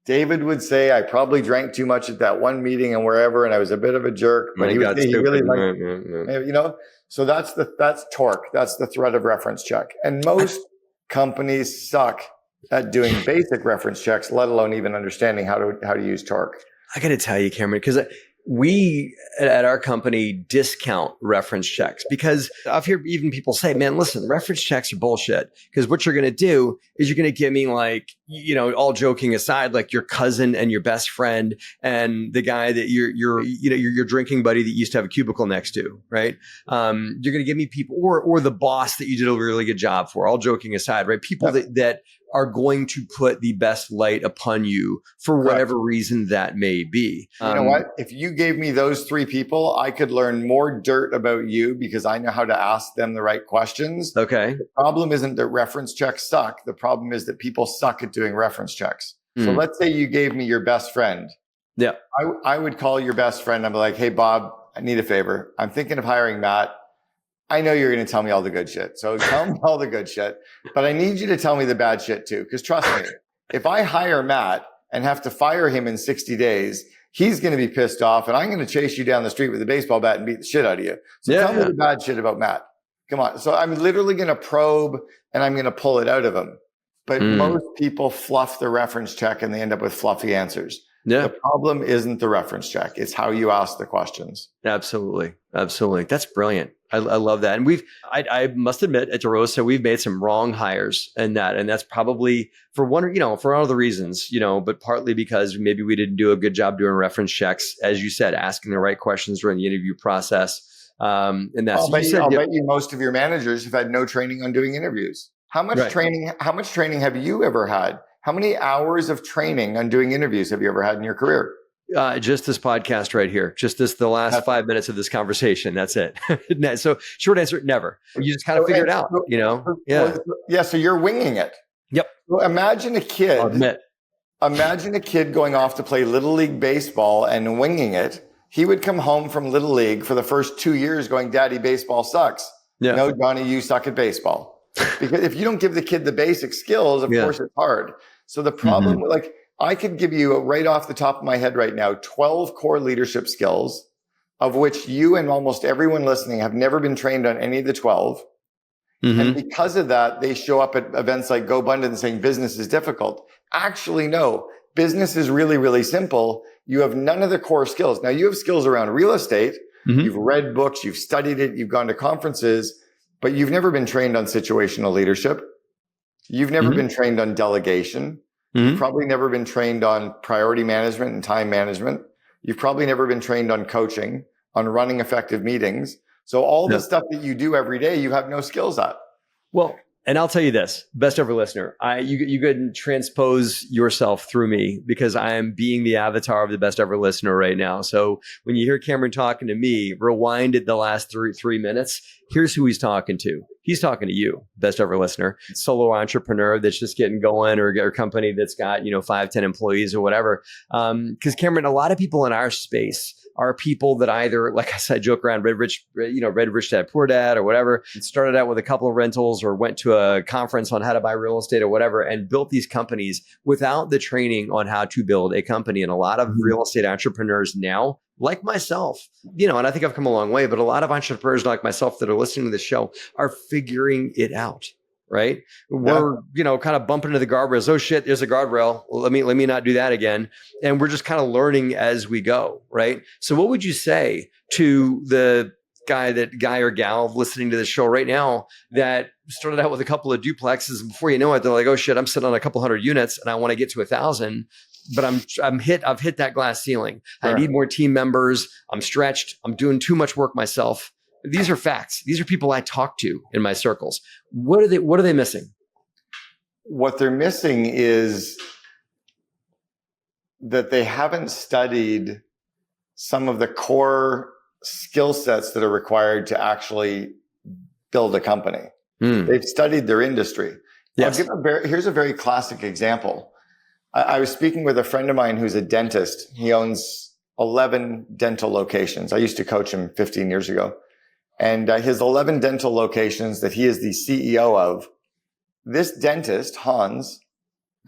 David would say, I probably drank too much at that one meeting and wherever, and I was a bit of a jerk, but he really liked, you know, so that's torque. That's the threat of reference check. And most companies suck at doing basic reference checks, let alone even understanding how to use torque. I got to tell you, Cameron, because we at our company discount reference checks, because I've heard even people say, man, listen, reference checks are bullshit, because what you're going to do is you're going to give me, like, you know, all joking aside, like your cousin and your best friend and the guy that your drinking buddy that you used to have a cubicle next to, right? You're going to give me people or the boss that you did a really good job for, all joking aside, right? People that are going to put the best light upon you for whatever reason that may be. You know what? If you gave me those three people, I could learn more dirt about you because I know how to ask them the right questions. Okay. The problem isn't that reference checks suck. The problem is that people suck at doing reference checks. So let's say you gave me your best friend. Yeah. I would call your best friend. I'm like, hey, Bob, I need a favor. I'm thinking of hiring Matt. I know you're going to tell me all the good shit. So tell me all the good shit, but I need you to tell me the bad shit too. Because trust me, if I hire Matt and have to fire him in 60 days, he's going to be pissed off and I'm going to chase you down the street with a baseball bat and beat the shit out of you. So tell me the bad shit about Matt. Come on. So I'm literally going to probe and I'm going to pull it out of him. But most people fluff the reference check and they end up with fluffy answers. Yeah. The problem isn't the reference check. It's how you ask the questions. Absolutely. Absolutely. That's brilliant. I love that. And I must admit at DeRosa, we've made some wrong hires in that. And that's probably for one of the reasons, but partly because maybe we didn't do a good job doing reference checks, as you said, asking the right questions during the interview process. And that's, I'll bet you most of your managers have had no training on doing interviews. How much training have you ever had? How many hours of training on doing interviews have you ever had in your career? Just this podcast right here. Just the last 5 minutes of this conversation. That's it. So short answer, never. You just kind of figure it out, Yeah. Yeah. So you're winging it. Yep. So imagine a kid. I'll admit. Imagine a kid going off to play Little League baseball and winging it. He would come home from Little League for the first 2 years going, Daddy, baseball sucks. Yeah. No, Johnny, you suck at baseball. Because if you don't give the kid the basic skills, of course it's hard. So the problem, I could give you right off the top of my head right now, 12 core leadership skills, of which you and almost everyone listening have never been trained on any of the 12. And because of that, they show up at events like GoBundance saying business is difficult. Actually, no, business is really, really simple. You have none of the core skills. Now you have skills around real estate. You've read books, you've studied it, you've gone to conferences, but you've never been trained on situational leadership. You've never been trained on delegation. You've probably never been trained on priority management and time management. You've probably never been trained on coaching, on running effective meetings. So all the stuff that you do every day, you have no skills at. Well, and I'll tell you this, best ever listener, you couldn't transpose yourself through me because I am being the avatar of the best ever listener right now. So when you hear Cameron talking to me, rewind it the last three minutes. Here's who he's talking to. He's talking to you, best ever listener, solo entrepreneur that's just getting going or a company that's got, 5, 10 employees or whatever. Because Cameron, a lot of people in our space are people that either, like I said, joke around Red Rich Dad, Poor Dad or whatever, started out with a couple of rentals or went to a conference on how to buy real estate or whatever and built these companies without the training on how to build a company. And a lot of real estate entrepreneurs now, like myself, and I think I've come a long way, but a lot of entrepreneurs like myself that are listening to this show are figuring it out. Right. We're, kind of bumping into the guardrails. Oh shit, there's a guardrail. Well, let me not do that again. And we're just kind of learning as we go. Right. So what would you say to the guy or gal listening to the show right now that started out with a couple of duplexes and before you know it, they're like, oh shit, I'm sitting on a couple hundred units and I want to get to 1,000, but I've hit that glass ceiling. Sure. I need more team members. I'm stretched. I'm doing too much work myself. These are facts. These are people I talk to in my circles. What are they missing? What they're missing is that they haven't studied some of the core skill sets that are required to actually build a company. They've studied their industry. Yes. Here's a very classic example. I was speaking with a friend of mine who's a dentist. He owns 11 dental locations. I used to coach him 15 years ago. And his 11 dental locations that he is the CEO of, this dentist, Hans,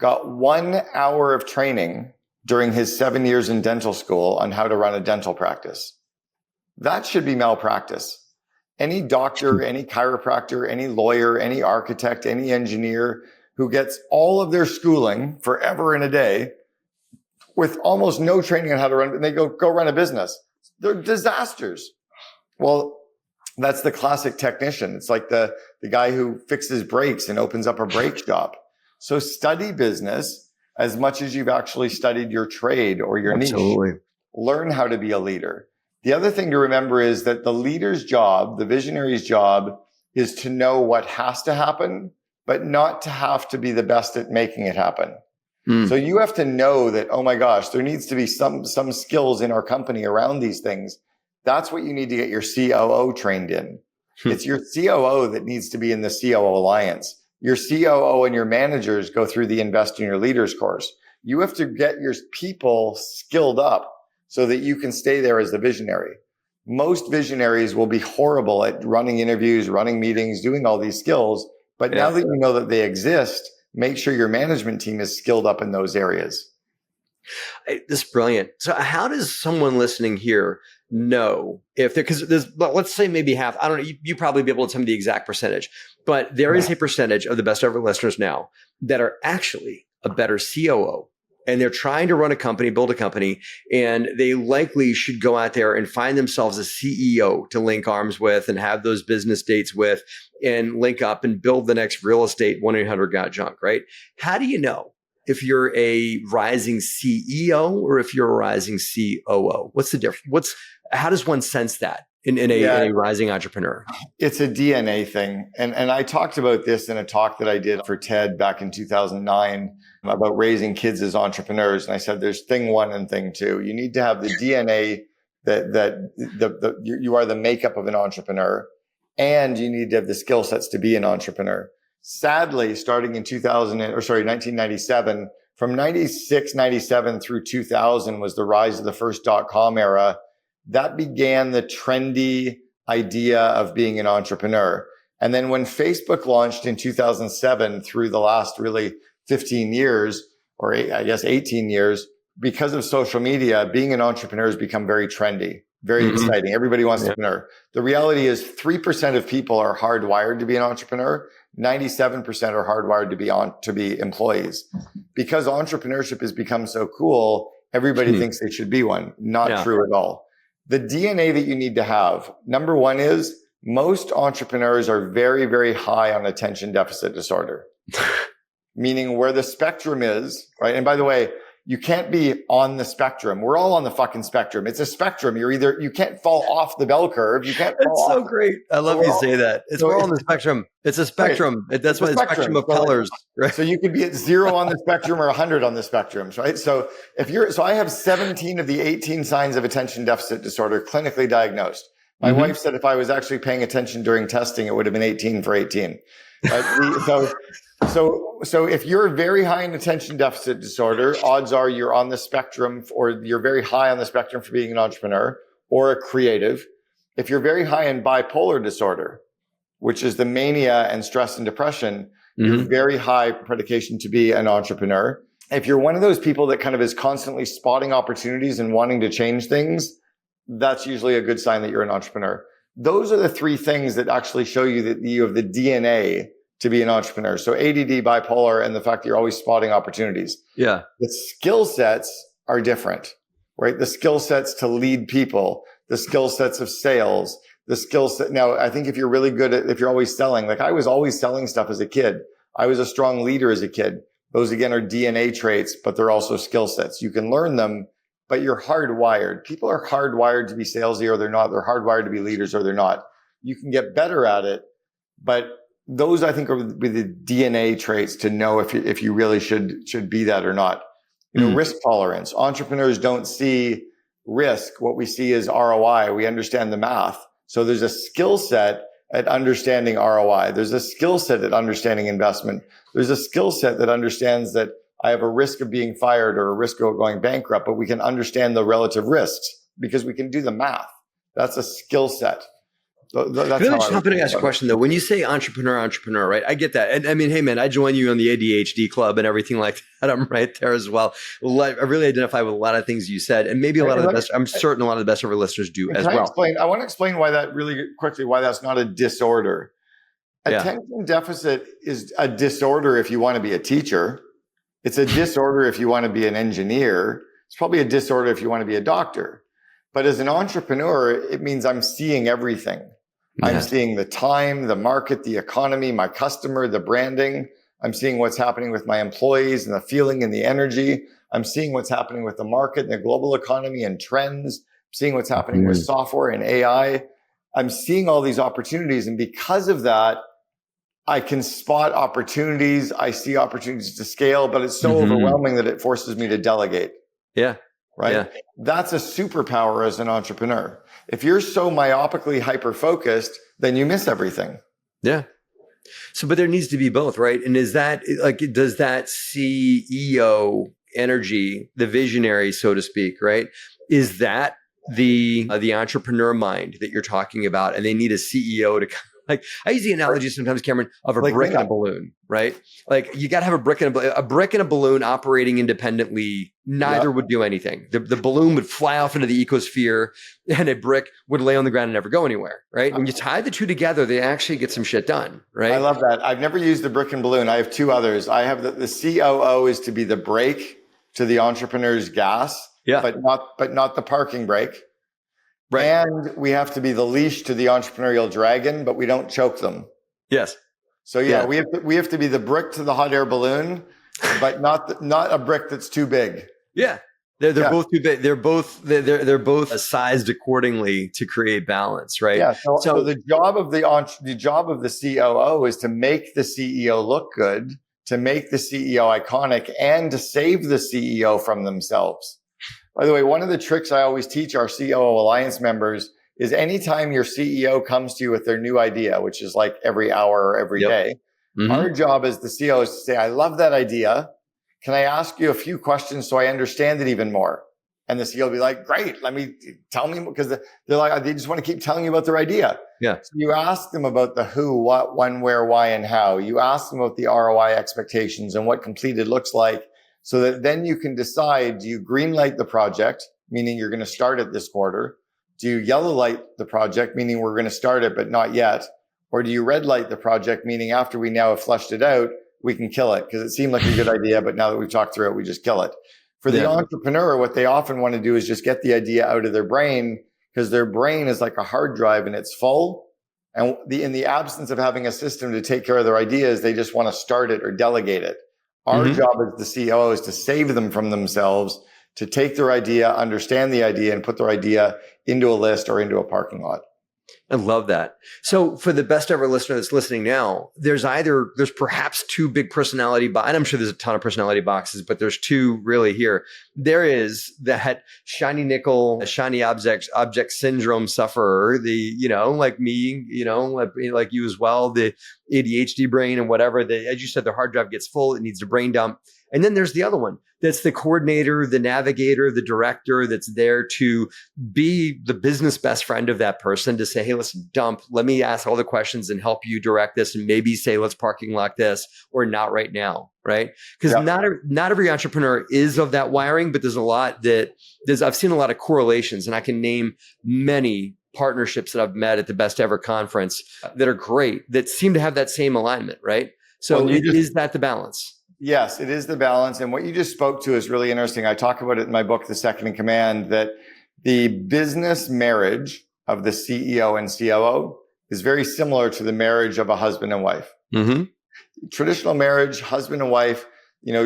got 1 hour of training during his 7 years in dental school on how to run a dental practice. That should be malpractice. Any doctor, any chiropractor, any lawyer, any architect, any engineer who gets all of their schooling forever and a day with almost no training on how to run, and they go run a business. They're disasters. Well, that's the classic technician. It's like the guy who fixes brakes and opens up a brake shop. So study business as much as you've actually studied your trade or your niche. Learn how to be a leader. The other thing to remember is that the leader's job, the visionary's job, is to know what has to happen but not to have to be the best at making it happen. Mm. So you have to know that, oh my gosh, there needs to be some skills in our company around these things. That's what you need to get your COO trained in. It's your COO that needs to be in the COO Alliance. Your COO and your managers go through the Invest in Your Leaders course. You have to get your people skilled up so that you can stay there as the visionary. Most visionaries will be horrible at running interviews, running meetings, doing all these skills. But now that you know that they exist, make sure your management team is skilled up in those areas. This is brilliant. So how does someone listening here know if they're, because there's, let's say maybe half, I don't know, you probably be able to tell me the exact percentage, but there is a percentage of the best ever listeners now that are actually a better COO. And they're trying to run a company, build a company, and they likely should go out there and find themselves a CEO to link arms with and have those business dates with and link up and build the next real estate 1-800-GOT-JUNK, right? How do you know if you're a rising CEO or if you're a rising COO? What's the difference? How does one sense that in a rising entrepreneur? It's a DNA thing. And I talked about this in a talk that I did for TED back in 2009 about raising kids as entrepreneurs. And I said, there's thing one and thing two. You need to have the DNA that you are the makeup of an entrepreneur, and you need to have the skill sets to be an entrepreneur. Sadly, starting in 1997, from 96, 97 through 2000 was the rise of the first .com era. That began the trendy idea of being an entrepreneur. And then when Facebook launched in 2007 through the last really 15 years, or I guess 18 years, because of social media, being an entrepreneur has become very trendy, very exciting. Everybody wants to be an entrepreneur. The reality is 3% of people are hardwired to be an entrepreneur. 97% are hardwired to be employees. Because entrepreneurship has become so cool, everybody thinks they should be one. Not true at all. The DNA that you need to have, number one is most entrepreneurs are very, very high on attention deficit disorder. Meaning where the spectrum is, right? And by the way, you can't be on the spectrum. We're all on the fucking spectrum. It's a spectrum. You can't fall off the bell curve. You can't fall off. That's so great. I love you say that. We're on the spectrum. It's a spectrum. Right. That's why it's a spectrum of colors. Right? So you could be at 0 on the spectrum or 100 on the spectrums, right? So I have 17 of the 18 signs of attention deficit disorder clinically diagnosed. My wife said if I was actually paying attention during testing, it would have been 18 for 18. Right? So if you're very high in attention deficit disorder, odds are you're on the spectrum, or you're very high on the spectrum for being an entrepreneur or a creative. If you're very high in bipolar disorder, which is the mania and stress and depression, you're very high predication to be an entrepreneur. If you're one of those people that kind of is constantly spotting opportunities and wanting to change things, that's usually a good sign that you're an entrepreneur. Those are the three things that actually show you that you have the DNA to be an entrepreneur. So ADD, bipolar, and the fact that you're always spotting opportunities. Yeah. The skill sets are different, right? The skill sets to lead people, the skill sets of sales, the skill set. Now, I think if you're really good at, if you're always selling, like I was always selling stuff as a kid. I was a strong leader as a kid. Those again are DNA traits, but they're also skill sets. You can learn them, but you're hardwired. People are hardwired to be salesy or they're not. They're hardwired to be leaders or they're not. You can get better at it, but those I think are the DNA traits to know if you really should be that or not. Risk tolerance. Entrepreneurs don't see risk. What we see is ROI. We understand the math. So there's a skill set at understanding ROI. There's a skill set at understanding investment. There's a skill set that understands that I have a risk of being fired or a risk of going bankrupt, but we can understand the relative risks because we can do the math. That's a skill set. Let me just hop in and ask a question though. When you say entrepreneur, right? I get that. And I mean, hey man, I join you on the ADHD club and everything like that. I'm right there as well. I really identify with a lot of things you said, and maybe I'm certain a lot of the best ever listeners do as well. I want to explain why that really quickly, why that's not a disorder. Attention deficit is a disorder if you want to be a teacher. It's a disorder if you want to be an engineer. It's probably a disorder if you want to be a doctor. But as an entrepreneur, it means I'm seeing everything. I'm seeing the time, the market, the economy, my customer, the branding. I'm seeing what's happening with my employees and the feeling and the energy. I'm seeing what's happening with the market and the global economy and trends. I'm seeing what's happening with software and AI. I'm seeing all these opportunities. And because of that, I can spot opportunities. I see opportunities to scale, but it's so Mhm. overwhelming that it forces me to delegate. Yeah. Right. Yeah. That's a superpower as an entrepreneur. If you're so myopically hyper-focused, then you miss everything. Yeah. So, but there needs to be both, right? And is that like, does that CEO energy, the visionary, so to speak, right? Is that the entrepreneur mind that you're talking about? And they need a CEO to like, I use the analogy sometimes, Cameron, of a Like brick me. and a balloon, right? Like you got to have a brick and a brick and a balloon operating independently. Neither would do anything. The balloon would fly off into the ecosphere and a brick would lay on the ground and never go anywhere, right? When you tie the two together, they actually get some shit done, right? I love that. I've never used the brick and balloon. I have two others. I have the COO is to be the brake to the entrepreneur's gas, but not the parking brake. Right. And we have to be the leash to the entrepreneurial dragon, but we don't choke them. Yes. So we have to be the brick to the hot air balloon, but not a brick that's too big. Yeah. They're both too big. They're both sized accordingly to create balance, right? Yeah. So the job of the COO is to make the CEO look good, to make the CEO iconic, and to save the CEO from themselves. By the way, one of the tricks I always teach our COO Alliance members is anytime your CEO comes to you with their new idea, which is like every hour or every day, our job as the CEO is to say, I love that idea. Can I ask you a few questions so I understand it even more? And the CEO will be like, great, tell me, because they're like, they just want to keep telling you about their idea. Yeah. So you ask them about the who, what, when, where, why, and how. You ask them about the ROI expectations and what completed looks like, so that then you can decide, do you green light the project, meaning you're going to start it this quarter? Do you yellow light the project, meaning we're going to start it, but not yet? Or do you red light the project, meaning after we now have fleshed it out, we can kill it because it seemed like a good idea, but now that we've talked through it, we just kill it. For the entrepreneur, what they often want to do is just get the idea out of their brain, because their brain is like a hard drive and it's full. And in the absence of having a system to take care of their ideas, they just want to start it or delegate it. Our job as the CEO is to save them from themselves, to take their idea, understand the idea, and put their idea into a list or into a parking lot. I love that. So for the best ever listener that's listening now, there's perhaps two big personality boxes, and I'm sure there's a ton of personality boxes, but there's two really here. There is that shiny nickel, shiny object syndrome sufferer, like me, like you as well, the ADHD brain and whatever, as you said, the hard drive gets full, it needs to brain dump. And then there's the other one that's the coordinator, the navigator, the director that's there to be the business best friend of that person, to say, hey, listen, dump, let me ask all the questions and help you direct this, and maybe say, let's parking lot this, or not right now, right? Because not every entrepreneur is of that wiring, but there's a lot I've seen a lot of correlations, and I can name many partnerships that I've met at the Best Ever conference that are great, that seem to have that same alignment, right? So is that the balance? Yes, it is the balance. And what you just spoke to is really interesting. I talk about it in my book, The Second in Command, that the business marriage of the CEO and COO is very similar to the marriage of a husband and wife. Traditional marriage, husband and wife,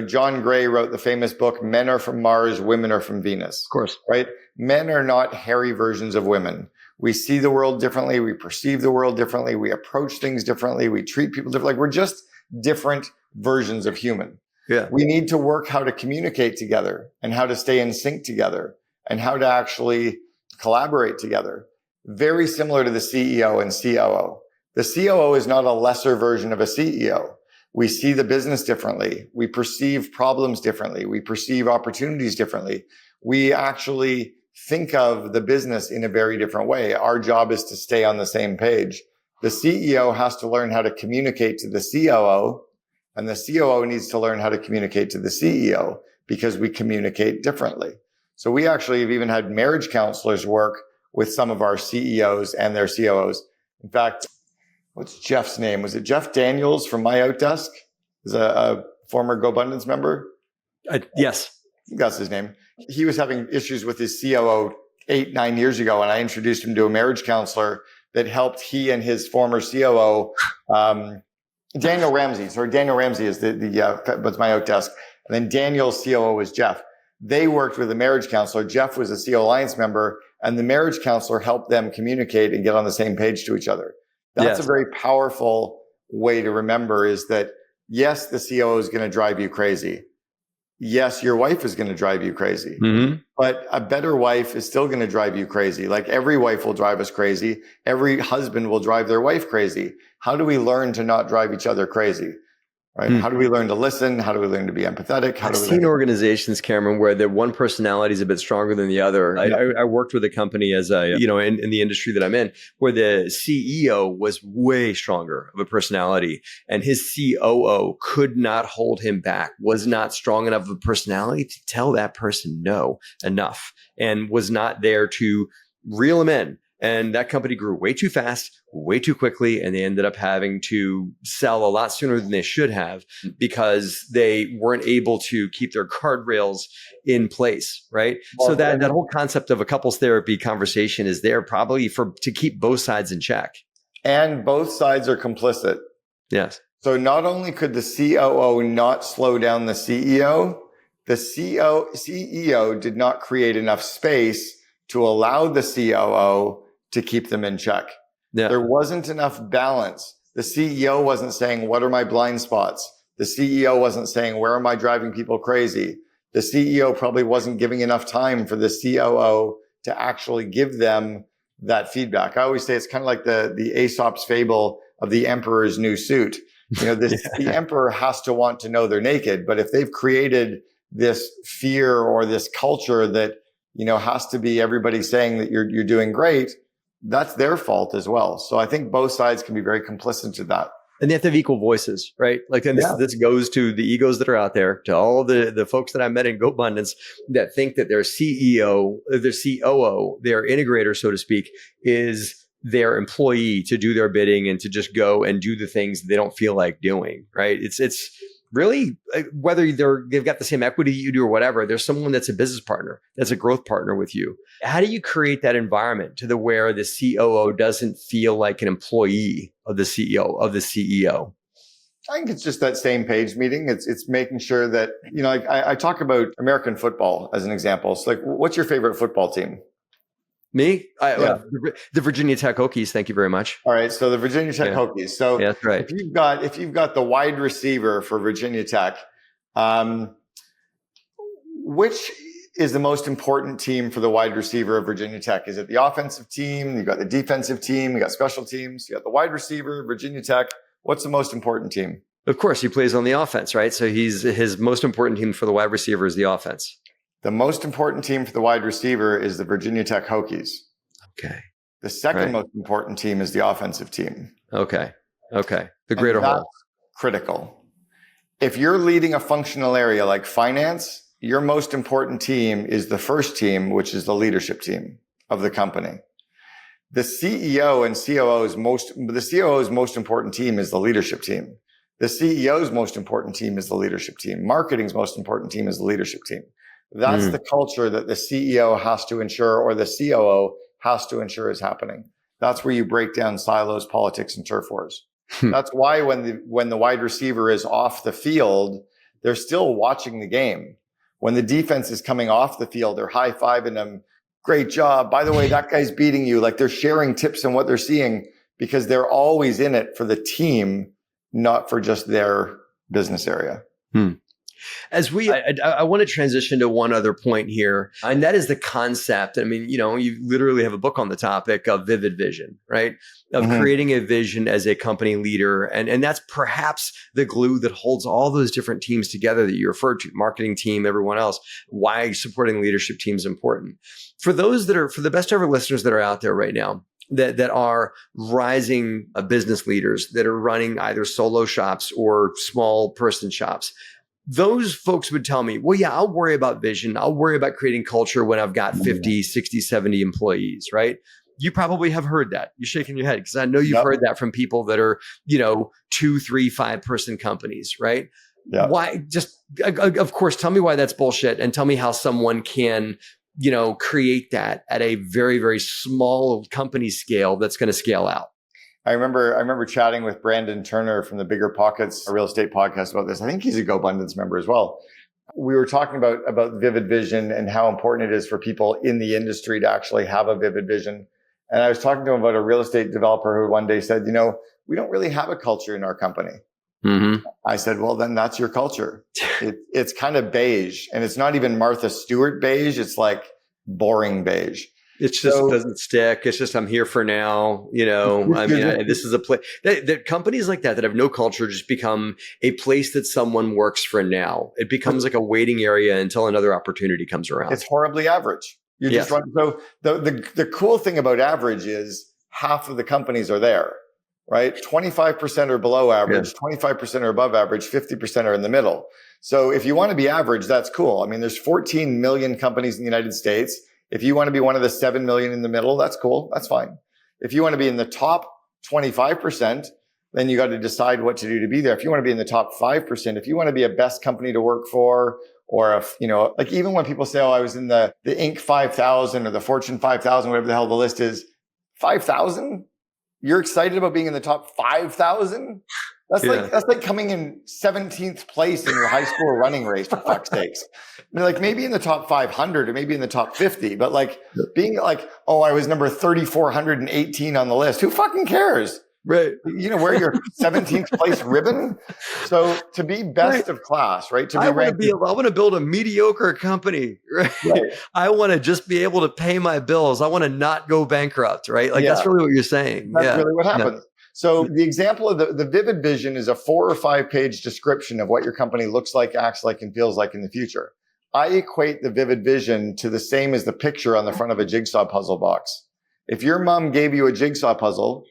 John Gray wrote the famous book, Men Are From Mars, Women Are From Venus. Of course. Right? Men are not hairy versions of women. We see the world differently. We perceive the world differently. We approach things differently. We treat people differently. Like, we're just different versions of human. Yeah. We need to work how to communicate together and how to stay in sync together and how to actually collaborate together. Very similar to the CEO and COO. The COO is not a lesser version of a CEO. We see the business differently. We perceive problems differently. We perceive opportunities differently. We actually think of the business in a very different way. Our job is to stay on the same page. The CEO has to learn how to communicate to the COO, and the COO needs to learn how to communicate to the CEO, because we communicate differently. So we actually have even had marriage counselors work with some of our CEOs and their COOs. In fact, what's Jeff's name? Was it Jeff Daniels from My Outdesk? Is a former GoBundance member? Yes. That's his name. He was having issues with his COO 8-9 years ago, and I introduced him to a marriage counselor that helped he and his former COO, Daniel Ramsey. Sorry, Daniel Ramsey is was My Outdesk. And then Daniel's COO was Jeff. They worked with a marriage counselor. Jeff was a CO Alliance member, and the marriage counselor helped them communicate and get on the same page to each other. That's a very powerful way to remember is that, yes, the COO is going to drive you crazy. Yes, your wife is going to drive you crazy, but a better wife is still going to drive you crazy. Like every wife will drive us crazy. Every husband will drive their wife crazy. How do we learn to not drive each other crazy? Right? How do we learn to listen? How do we learn to be empathetic? I've seen organizations, Cameron, where the one personality is a bit stronger than the other. I worked with a company as in the industry that I'm in, where the CEO was way stronger of a personality, and his COO could not hold him back, was not strong enough of a personality to tell that person no enough, and was not there to reel him in. And that company grew way too fast, way too quickly, and they ended up having to sell a lot sooner than they should have because they weren't able to keep their guardrails in place, right? So that whole concept of a couples therapy conversation is there probably to keep both sides in check. And both sides are complicit. Yes. So not only could the COO not slow down the CEO, the CEO did not create enough space to allow the COO to keep them in check. Yeah. There wasn't enough balance. The CEO wasn't saying, what are my blind spots? The CEO wasn't saying, where am I driving people crazy? The CEO probably wasn't giving enough time for the COO to actually give them that feedback. I always say it's kind of like the Aesop's fable of the emperor's new suit. The emperor has to want to know they're naked, but if they've created this fear or this culture that, has to be everybody saying that you're doing great, that's their fault as well. So I think both sides can be very complicit to that. And they have to have equal voices, right? Like, and this goes to the egos that are out there, to all the folks that I met in GoBundance that think that their CEO, their COO, their integrator, so to speak, is their employee to do their bidding and to just go and do the things they don't feel like doing, right? It's really, whether they've got the same equity you do or whatever, there's someone that's a business partner, that's a growth partner with you. How do you create that environment to where the COO doesn't feel like an employee of the CEO? I think it's just that same page meeting. It's making sure that, I talk about American football as an example. So like, what's your favorite football team? Me? The Virginia Tech Hokies. Thank you very much. All right. So the Virginia Tech Hokies. So that's right. If you've got the wide receiver for Virginia Tech, which is the most important team for the wide receiver of Virginia Tech? Is it the offensive team? You've got the defensive team. You got special teams. You got the wide receiver, Virginia Tech. What's the most important team? Of course, he plays on the offense, right? So his most important team for the wide receiver is the offense. The most important team for the wide receiver is the Virginia Tech Hokies. Okay. The second most important team is the offensive team. Okay. The greater whole. Critical. If you're leading a functional area like finance, your most important team is the first team, which is the leadership team of the company. The CEO and COO's most important team is the leadership team. The CEO's most important team is the leadership team. Marketing's most important team is the leadership team. That's the culture that the CEO has to ensure, or the COO has to ensure is happening. That's where you break down silos, politics, and turf wars. That's why when the wide receiver is off the field, they're still watching the game. When the defense is coming off the field, they're high-fiving them. Great job. By the way, that guy's beating you. Like, they're sharing tips on what they're seeing because they're always in it for the team, not for just their business area. As I want to transition to one other point here, and that is the concept. I mean, you literally have a book on the topic of vivid vision, right? Of creating a vision as a company leader. And that's perhaps the glue that holds all those different teams together that you referred to, marketing team, everyone else, why supporting leadership team is important. For the best ever listeners that are out there right now, that are rising business leaders that are running either solo shops or small person shops, those folks would tell me, well, yeah, I'll worry about vision. I'll worry about creating culture when I've got 50, 60, 70 employees, right? You probably have heard that. You're shaking your head because I know you've heard that from people that are, 2, 3, 5 person companies, right? Yeah. Why? Just, of course, tell me why that's bullshit and tell me how someone can, create that at a very, very small company scale that's going to scale out. I remember chatting with Brandon Turner from the Bigger Pockets, a real estate podcast, about this. I think he's a GoBundance member as well. We were talking about vivid vision and how important it is for people in the industry to actually have a vivid vision. And I was talking to him about a real estate developer who one day said, we don't really have a culture in our company. Mm-hmm. I said, well, then that's your culture. It's kind of beige, and it's not even Martha Stewart beige. It's like boring beige. It's just doesn't stick. It's just, I'm here for now. This is a place that companies like that have no culture just become a place that someone works for now. It becomes like a waiting area until another opportunity comes around. It's horribly average. You're just running. So the cool thing about average is half of the companies are there, right? 25% are below average, 25% are above average, 50% are in the middle. So if you want to be average, that's cool. I mean, there's 14 million companies in the United States. If you want to be one of the 7 million in the middle, that's cool. That's fine. If you want to be in the top 25%, then you got to decide what to do to be there. If you want to be in the top 5%, if you want to be a best company to work for, or if, like even when people say, oh, I was in the Inc. 5000 or the Fortune 5000, whatever the hell the list is, 5,000? You're excited about being in the top 5,000? That's like coming in 17th place in your high school running race, for fuck's sakes. Like maybe in the top 500 or maybe in the top 50, but like being like, oh, I was number 3,418 on the list. Who fucking cares? Right. Wear your 17th place ribbon. So to be best of class, right? I want to build a mediocre company, right? I want to just be able to pay my bills. I want to not go bankrupt, right? Like that's really what you're saying. That's really what happens. Yeah. So the example of the vivid vision is a 4 or 5 page description of what your company looks like, acts like, and feels like in the future. I equate the vivid vision to the same as the picture on the front of a jigsaw puzzle box. If your mom gave you a jigsaw puzzle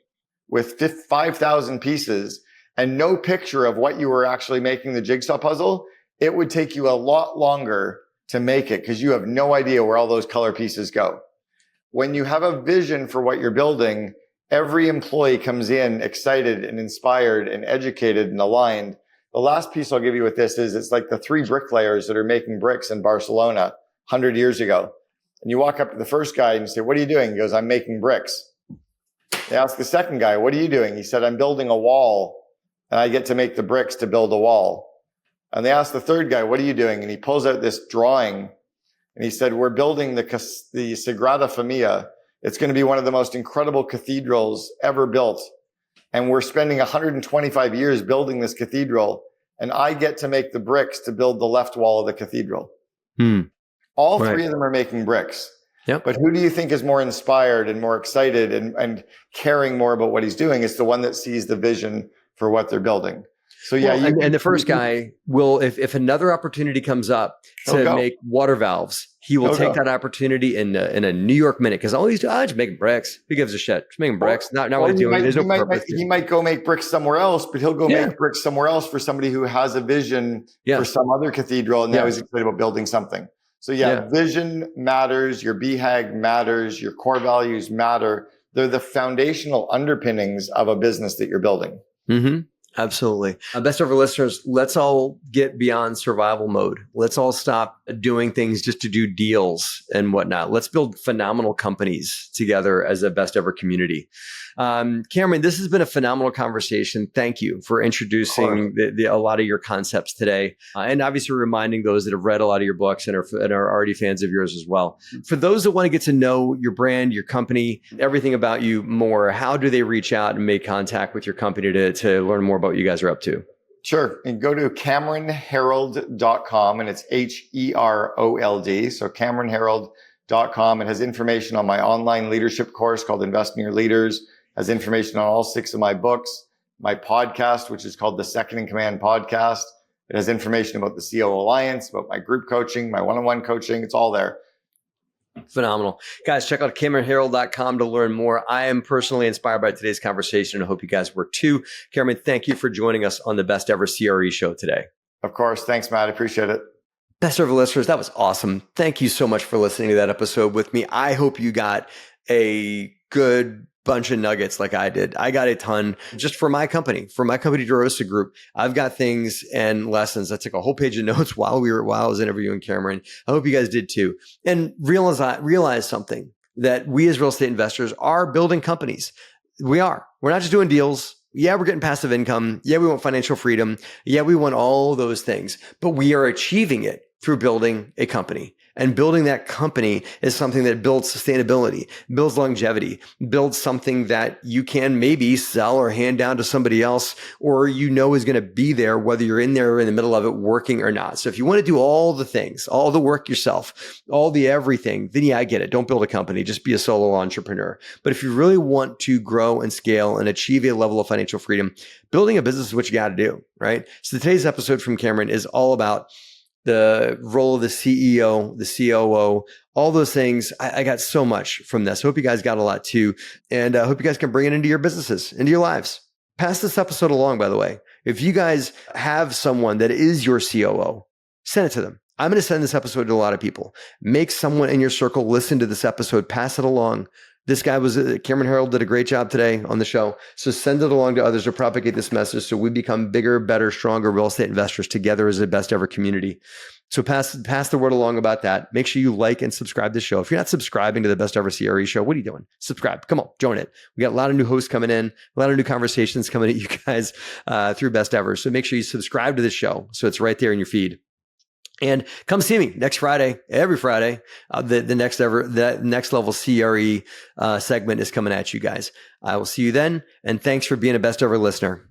with 5,000 pieces and no picture of what you were actually making the jigsaw puzzle, it would take you a lot longer to make it because you have no idea where all those color pieces go. When you have a vision for what you're building, every employee comes in excited and inspired and educated and aligned. The last piece I'll give you with this is it's like the 3 bricklayers that are making bricks in Barcelona 100 years ago. And you walk up to the first guy and you say, what are you doing? He goes, I'm making bricks. They ask the second guy, what are you doing? He said, I'm building a wall and I get to make the bricks to build a wall. And they ask the third guy, what are you doing? And he pulls out this drawing and he said, we're building the Sagrada Familia. It's going to be one of the most incredible cathedrals ever built. And we're spending 125 years building this cathedral. And I get to make the bricks to build the left wall of the cathedral. All 3 of them are making bricks. Yep. But who do you think is more inspired and more excited and caring more about what he's doing? It's the one that sees the vision for what they're building. So and the first guy will, if another opportunity comes up to make water valves, he will take that opportunity in a New York minute because all he's doing, just making bricks. Who gives a shit? Just making bricks. Not what he's doing. There's no purpose. He might go make bricks somewhere else, but he'll go make bricks somewhere else for somebody who has a vision for some other cathedral, and now he's excited about building something. So vision matters. Your BHAG matters. Your core values matter. They're the foundational underpinnings of a business that you're building. Mm-hmm. Absolutely. Best ever listeners, let's all get beyond survival mode. Let's all stop doing things just to do deals and whatnot. Let's build phenomenal companies together as a best ever community. Cameron, this has been a phenomenal conversation. Thank you for introducing a lot of your concepts today. And obviously reminding those that have read a lot of your books and are already fans of yours as well. For those that want to get to know your brand, your company, everything about you more, how do they reach out and make contact with your company to learn more about what you guys are up to? Sure. And go to CameronHerold.com and it's HEROLD. So CameronHerold.com. It has information on my online leadership course called Invest in Your Leaders. Has information on all 6 of my books, my podcast, which is called the Second in Command podcast. It has information about the CEO Alliance, about my group coaching, my one-on-one coaching. It's all there. Phenomenal. Guys, check out CameronHerold.com to learn more. I am personally inspired by today's conversation and I hope you guys were too. Cameron, thank you for joining us on the Best Ever CRE show today. Of course. Thanks, Matt. I appreciate it. Best Ever listeners, that was awesome. Thank you so much for listening to that episode with me. I hope you got a good bunch of nuggets like I did. I got a ton just for my company, DeRosa Group. I've got things and lessons. I took a whole page of notes while I was interviewing Cameron. I hope you guys did too. And realize something, that we as real estate investors are building companies. We are. We're not just doing deals. Yeah, we're getting passive income. Yeah, we want financial freedom. Yeah, we want all those things, but we are achieving it through building a company. And building that company is something that builds sustainability, builds longevity, builds something that you can maybe sell or hand down to somebody else, or is going to be there whether you're in there or in the middle of it working or not. So if you want to do all the things, all the work yourself, all the everything, then yeah, I get it. Don't build a company, just be a solo entrepreneur. But if you really want to grow and scale and achieve a level of financial freedom, building a business is what you got to do, right? So today's episode from Cameron is all about the role of the CEO, the COO, all those things. I got so much from this. Hope you guys got a lot too. And I hope you guys can bring it into your businesses, into your lives. Pass this episode along, by the way. If you guys have someone that is your COO, send it to them. I'm going to send this episode to a lot of people. Make someone in your circle listen to this episode, pass it along. This guy Cameron Herold did a great job today on the show. So send it along to others to propagate this message so we become bigger, better, stronger real estate investors together as a best ever community. So pass the word along about that. Make sure you like and subscribe to the show. If you're not subscribing to the Best Ever CRE show, what are you doing? Subscribe. Come on, join it. We got a lot of new hosts coming in, a lot of new conversations coming at you guys through Best Ever. So make sure you subscribe to the show so it's right there in your feed. And come see me next Friday, every Friday. The next level CRE segment is coming at you guys. I will see you then. And thanks for being a best ever listener.